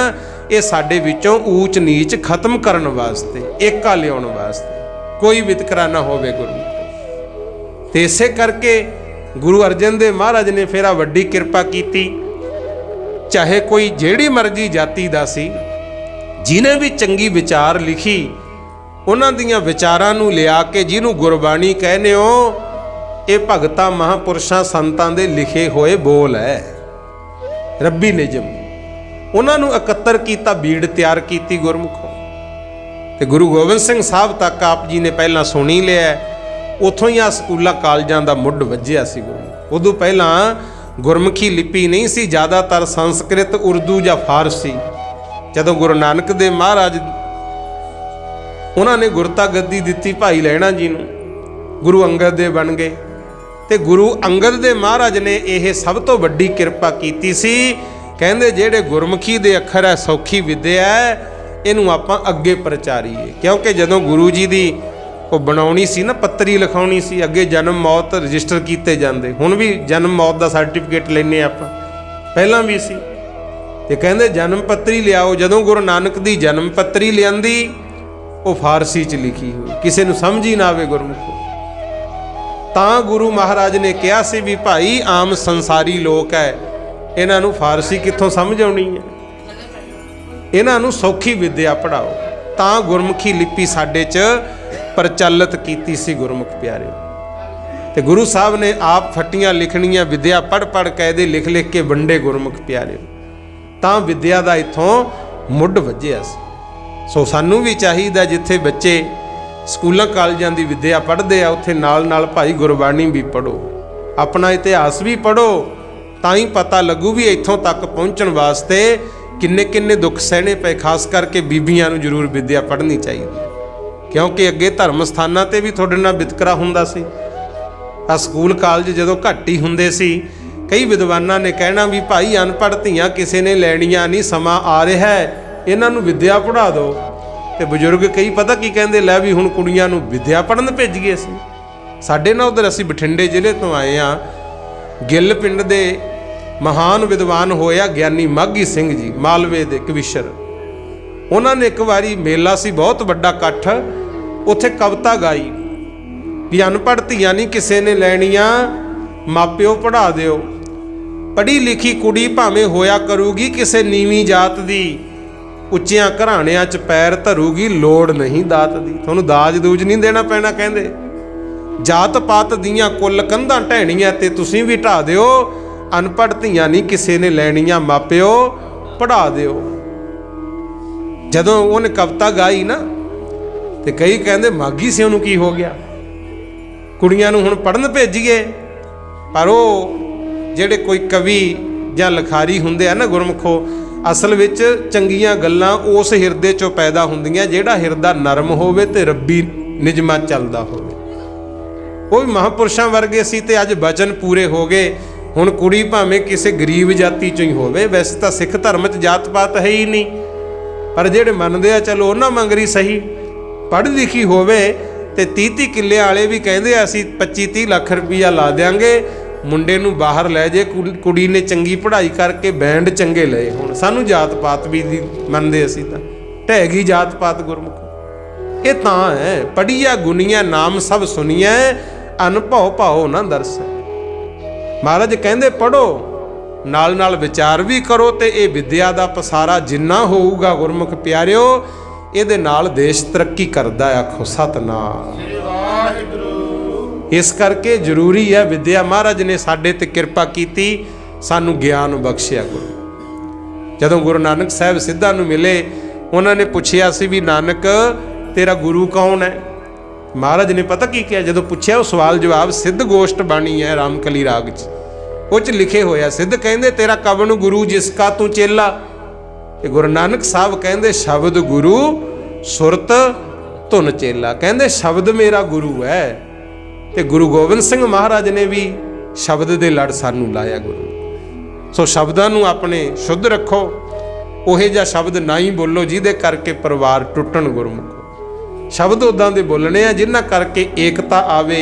ये साडे विचों ऊच नीच खत्म करन वास्ते, एका लियाउण वास्ते, कोई वितकरा ना होवे गुरु। ते इसे करके गुरु अर्जन देव महाराज ने फिर आ वड्डी किरपा कीती। चाहे कोई जेड़ी मर्जी जाति दा सी, जिन्हें भी चंगी विचार लिखी, उन्हां दियां विचारां नूं लिया के जिन्हों गुरबाणी कहने हो, ये भगतां महापुरुषां संतां दे लिखे होए बोल है, रब्बी निजम। उन्हां नूं इकत्तर कीता, बीड़ तैयार कीती गुरमुखों। ते गुरु गोबिंद सिंह साहब तक आप जी ने पहला सुनी लिया, उतों ही आ स्कूलों कालजां दा मुੱਢ वज्जिया सी गुरु। उदों पहला गुरमुखी लिपि नहीं सी, ज़्यादातर संस्कृत, उर्दू या फारसी। जदों गुरु नानक देव महाराज उन्होंने गुरता गद्दी दिती भाई लैणा जी नूं, गुरु अंगद देव बन गए। तो गुरु अंगद देव महाराज ने यह सब तो वड्डी किरपा कीती सी। कहंदे जेड़े गुरमुखी दे अखर है सौखी विद्या है, इनू आपां अगे प्रचारीए। क्योंकि जदों गुरु जी दी वो बनाउणी सी ना, पत्री लिखाउणी सी, अगे जन्म मौत रजिस्टर कीते जांदे। हुण भी जन्म मौत दा सर्टिफिकेट लैने आपां, पहलां भी सी। ते कहंदे जन्म पत्री लियाओ। जदों गुरु नानक दी जन्म पत्री लियांदी, वो फारसी च लिखी हुई, किसी नूं समझ ही ना आवे गुरमुखो। तां गुरु महाराज ने कहा सी भी भाई आम संसारी लोक है, इन्हां नूं फारसी कित्थों समझ आउणी है, इन्हां नूं सौखी विद्या पढ़ाओ। तां गुरमुखी लिपि साडे च प्रचलित कीती सी गुरमुख प्यारे। ते गुरु साहब ने आप फट्टियां लिखनियां, विद्या पढ़ पढ़ कहदे लिख लिख के वंडे गुरमुख प्यारे। तां विद्या दा इत्थों मुੱਢ वज्जिया सी। सो सानू भी चाहिदा जिथे बच्चे स्कूलों कालजां दी विद्या पढ़ते आ, उत्थे नाल नाल भाई गुरबाणी भी पढ़ो, अपना इतिहास भी पढ़ो, तां ही पता लगू भी इत्थों तक पहुँचण वास्ते किन्ने किन्ने दुख सहने पे। खास करके बीबियां नूं जरूर विद्या पढ़नी चाहिए, क्योंकि अगे धर्म स्थानां ते भी तुहाडे नाल वितकरा हुंदा सी। आ स्कूल कालज जदों घट ही हुंदे सी, कई विद्वानां ने कहना भी भाई अनपढ़ धीआं किसी ने लैणियां नहीं, समा आ रहा है, इन्हां नूं विद्या पढ़ा दो। ते बजुर्ग कई पता की कहंदे, लै भी हुण कुड़ियां नूं विद्या पढ़न भेजीए असीं। साडे ना उधर असीं बठिंडे जिले तो आए हाँ, गिल पिंड दे महान विद्वान होया ज्ञानी माघी सिंह जी, मालवे दे कविशर। उन्होंने एक बारी मेला सी बहुत बड़ा इकट्ठ, उत्थे कविता गाई भी अनपढ़ धीआं नहीं किसी ने लैणियां, मापिओ पढ़ा दिओ। पढ़ी लिखी कुड़ी भावें होया करूगी किसी नीवीं जात दी, उच्चियां घराणियां च पैर धरूगी, लोड़ नहीं दात दी। तुहानूं दाज दूज नहीं देना पैना, कहंदे जात पात दियां कुल कंधां ढैणियां ते तुसीं भी ढा दिओ, अनपढ़ धीआं नहीं किसी ने लैणियां, मापिओ पढ़ा दिओ। जदों उन्हें कविता गाई ना तो कई कहंदे माघी सिंह नूं की हो गया, कुड़ियां नूं हुण पढ़न भेजीए। पर वो जिहड़े कोई कवि जां लिखारी हुंदे आ ना गुरमुखो, असल विच चंगियां गल्लां उस हिरदे चों पैदा हुंदियां जिहड़ा हिरदा नरम होवे ते रब्बी निजमा चलदा होवे। वो भी महापुरुषां वर्गे सी ते अज बचन पूरे हो गए। हुण कुड़ी भावें किसी गरीब जाति चों ही होवे, वैसे तां सिख धर्म च जात पात है ही नहीं, पर जिहड़े मनदे आ चलो उन्हां मंगरी सही, पढ़ लिखी होवे ते 30-30 किले वाले भी कहंदे असीं 25-30 लाख रुपया ला देंगे, मुंडे नूं बाहर लै जे, कुड़ी ने चंगी पढ़ाई करके बैंड चंगे लए। हुण सानूं जात पात भी मनदे, असीं तां ढह गई जात पात गुरमुख। ये तां है पढ़िया गुनिया नाम सब सुनिया, अनभव भाओ ना दर्श। महाराज कहंदे पढ़ो नाल नाल विचार भी करो, तो ये विद्या का पसारा जिन्ना होऊगा गुरमुख प्यारिओ, इहदे नाल देश तरक्की करदा है। आखो सतनाम। इस करके जरूरी है विद्या। महाराज ने साडे ते कृपा कीती, सानू ज्ञान बख्शिया। गुरु जदों गुरु नानक साहब सिद्धा नूं मिले, उन्होंने पूछया सी भी नानक तेरा गुरु कौन है। महाराज ने पता की किया, जदों पूछया वो सवाल जवाब सिद्ध गोष्ठ बाणी है रामकली राग च, उच लिखे होया। सिद्ध कहंदे तेरा कवन गुरु जिसका तू चेला। ते गुरु नानक साहब कहंदे शब्द गुरु सुरत धुन चेला। कहंदे शब्द मेरा गुरु है। ते गुरु गोबिंद सिंह महाराज ने भी शब्द दे लड़ सानू लाया। गुरु सो शब्दां नू अपने शुद्ध रखो, ओहे जा शब्द ना ही बोलो जिहदे करके परिवार टुटण। गुरमुखो शब्द उदां दे बोलने आ जिन्हां करके एकता आवे,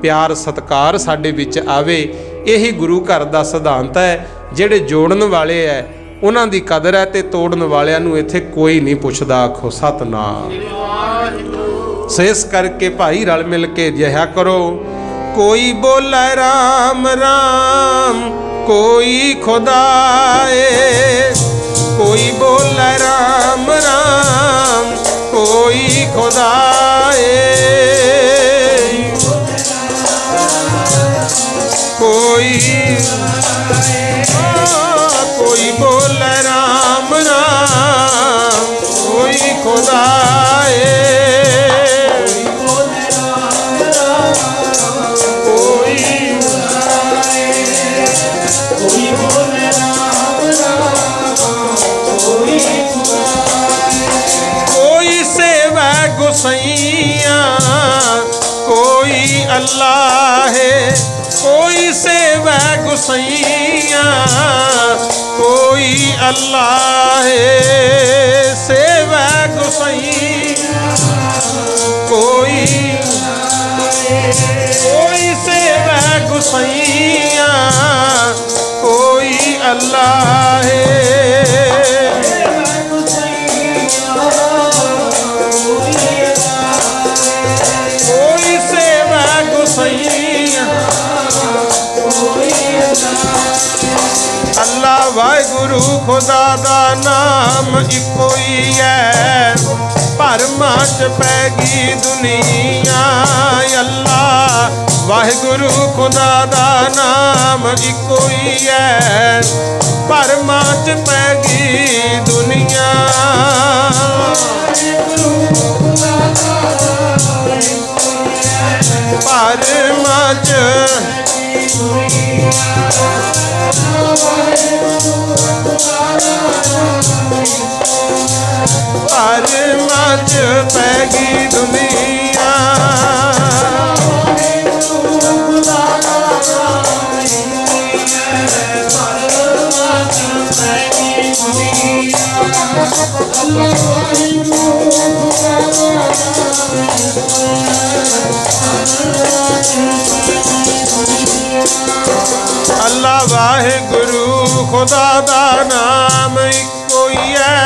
प्यार सत्कार साडे विच आवे। यही गुरु घर का सिद्धांत है। जिहड़े जोड़न वाले है उन्हां दी कदर है, ते तोड़न वालियां नूं इत्थे कोई नहीं पुछदा। आखो सतनाम। सो इस करके भाई रल मिल के जिहा करो। कोई बोले राम राम कोई खुदाए, कोई बोले राम राम कोई खुदाए, कोई बोले राम राम कोई खुदाए, कोई सेवा गुसैया कोई अल्लाह है, कोई सेवा गुसैया कोई अल्लाह है, सेवा गुसैया कोई सेवा गुसैया कोई अल्लाह है, कोई सेवा गुसैया अल्लाह वाहिगुरु खुदा दा नाम इको ही है, भरमा च पैगी दुनिया। अल्लाह वाहिगुरु खुदा दा नाम इको ही है, भरमा च पैगी दुनिया। भरमा च भरमा च पैगी दुनिया। अल्लाह वाहिगुरु खुदा दा नाम इक्को ही है।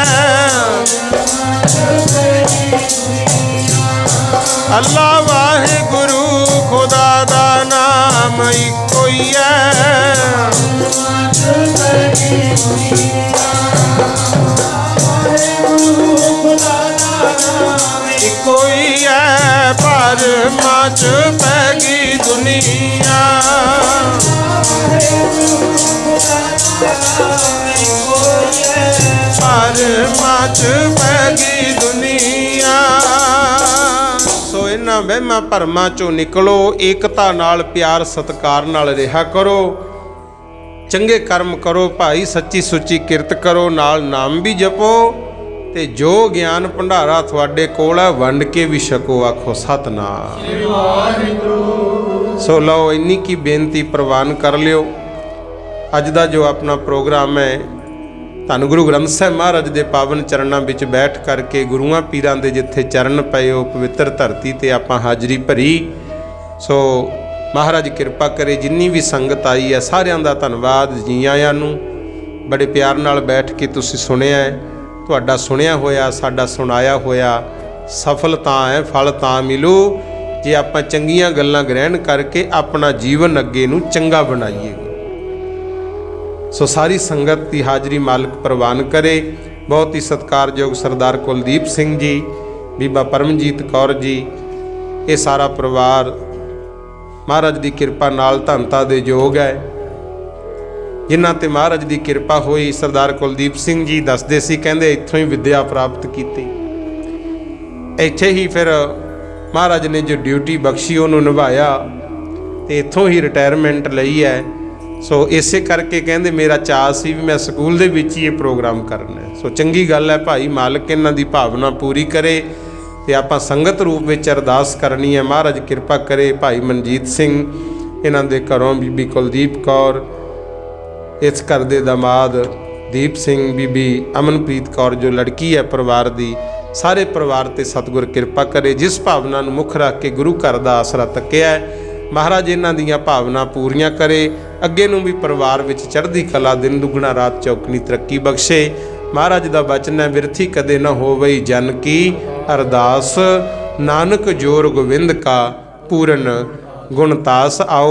अल्लाह वाहिगुरु खुदा दा नाम इक्को ही है। इक्को ही है पर मच पैगी दुनिया। पर मच पैगी दुनिया। सो इन्हां वहमां भरमां चों निकलो, एकता नाल प्यार सत्कार नाल रिहा करो, चंगे कर्म करो भाई, सच्ची सुच्ची किरत करो, नाल नाम भी जपो ते जो ज्ञान भंडारा तुहाडे कोल है वंड के भी छको। आखो सतनाम। सो लो इन्नी की बेनती प्रवान कर लियो। अज दा जो अपना प्रोग्राम है धन गुरु ग्रंथ साहिब महाराज के पावन चरणों में बैठ करके गुरुआं पीरां दे जिथे चरण पए हो पवित्र धरती ते आपां हाजरी भरी। सो महाराज किरपा करे जिन्नी भी संगत आई है सारियां दा धन्नवाद। जी आयां नूं बड़े प्यार नाल बैठ के तुसीं सुनिया है। तुहाडा सुनिया होया साडा सुनाया होया सफल तां है, फल तां मिलू जे आपां चंगियां गल्लां ग्रहण करके अपना जीवन अगे नूं चंगा बनाईए। सो सारी संगत की हाजरी मालिक प्रवान करे। बहुत ही सत्कारयोग सरदार कुलदीप सिंह जी, बीबा परमजीत कौर जी, ये सारा परिवार महाराज की किरपा नाल धनता दे योग है जिन्हां ते महाराज की किरपा हुई। सरदार कुलदीप सिंह जी दसदे सी कहंदे इत्थों ही विद्या प्राप्त की, इत्थे ही फिर महाराज ने जो ड्यूटी बख्शी उन्होंने निभाया तो इत्थों ही रिटायरमेंट लई है। सो इसे करके कहंदे मेरा चाह सी भी मैं स्कूल दे विच ही ये प्रोग्राम करना है। सो चंगी गल है भाई, मालिक इन्हां दी भावना पूरी करे ते आपां संगत रूप विच अरदास करनी है। महाराज किरपा करे भाई मनजीत सिंह इन्हां दे घरों बीबी कुलदीप कौर, इस घर दे दामाद दीप सिंह, बीबी अमनप्रीत कौर जो लड़की है परिवार दी, सारे परिवार ते सतगुर किरपा करे। जिस भावना नूं मुख रख के गुरु घर दा आसरा तक्किया है महाराज इन्हां दीयां भावना पूरियां करे। अगे नूं भी परिवार विच चढ़दी कला, दिन दुगना रात चौकनी तरक्की बख्शे। महाराज दा वचन है बिरथी कदे न होवई जन की अरदास, नानक जोर गोविंद का पूरन गुणतास। आओ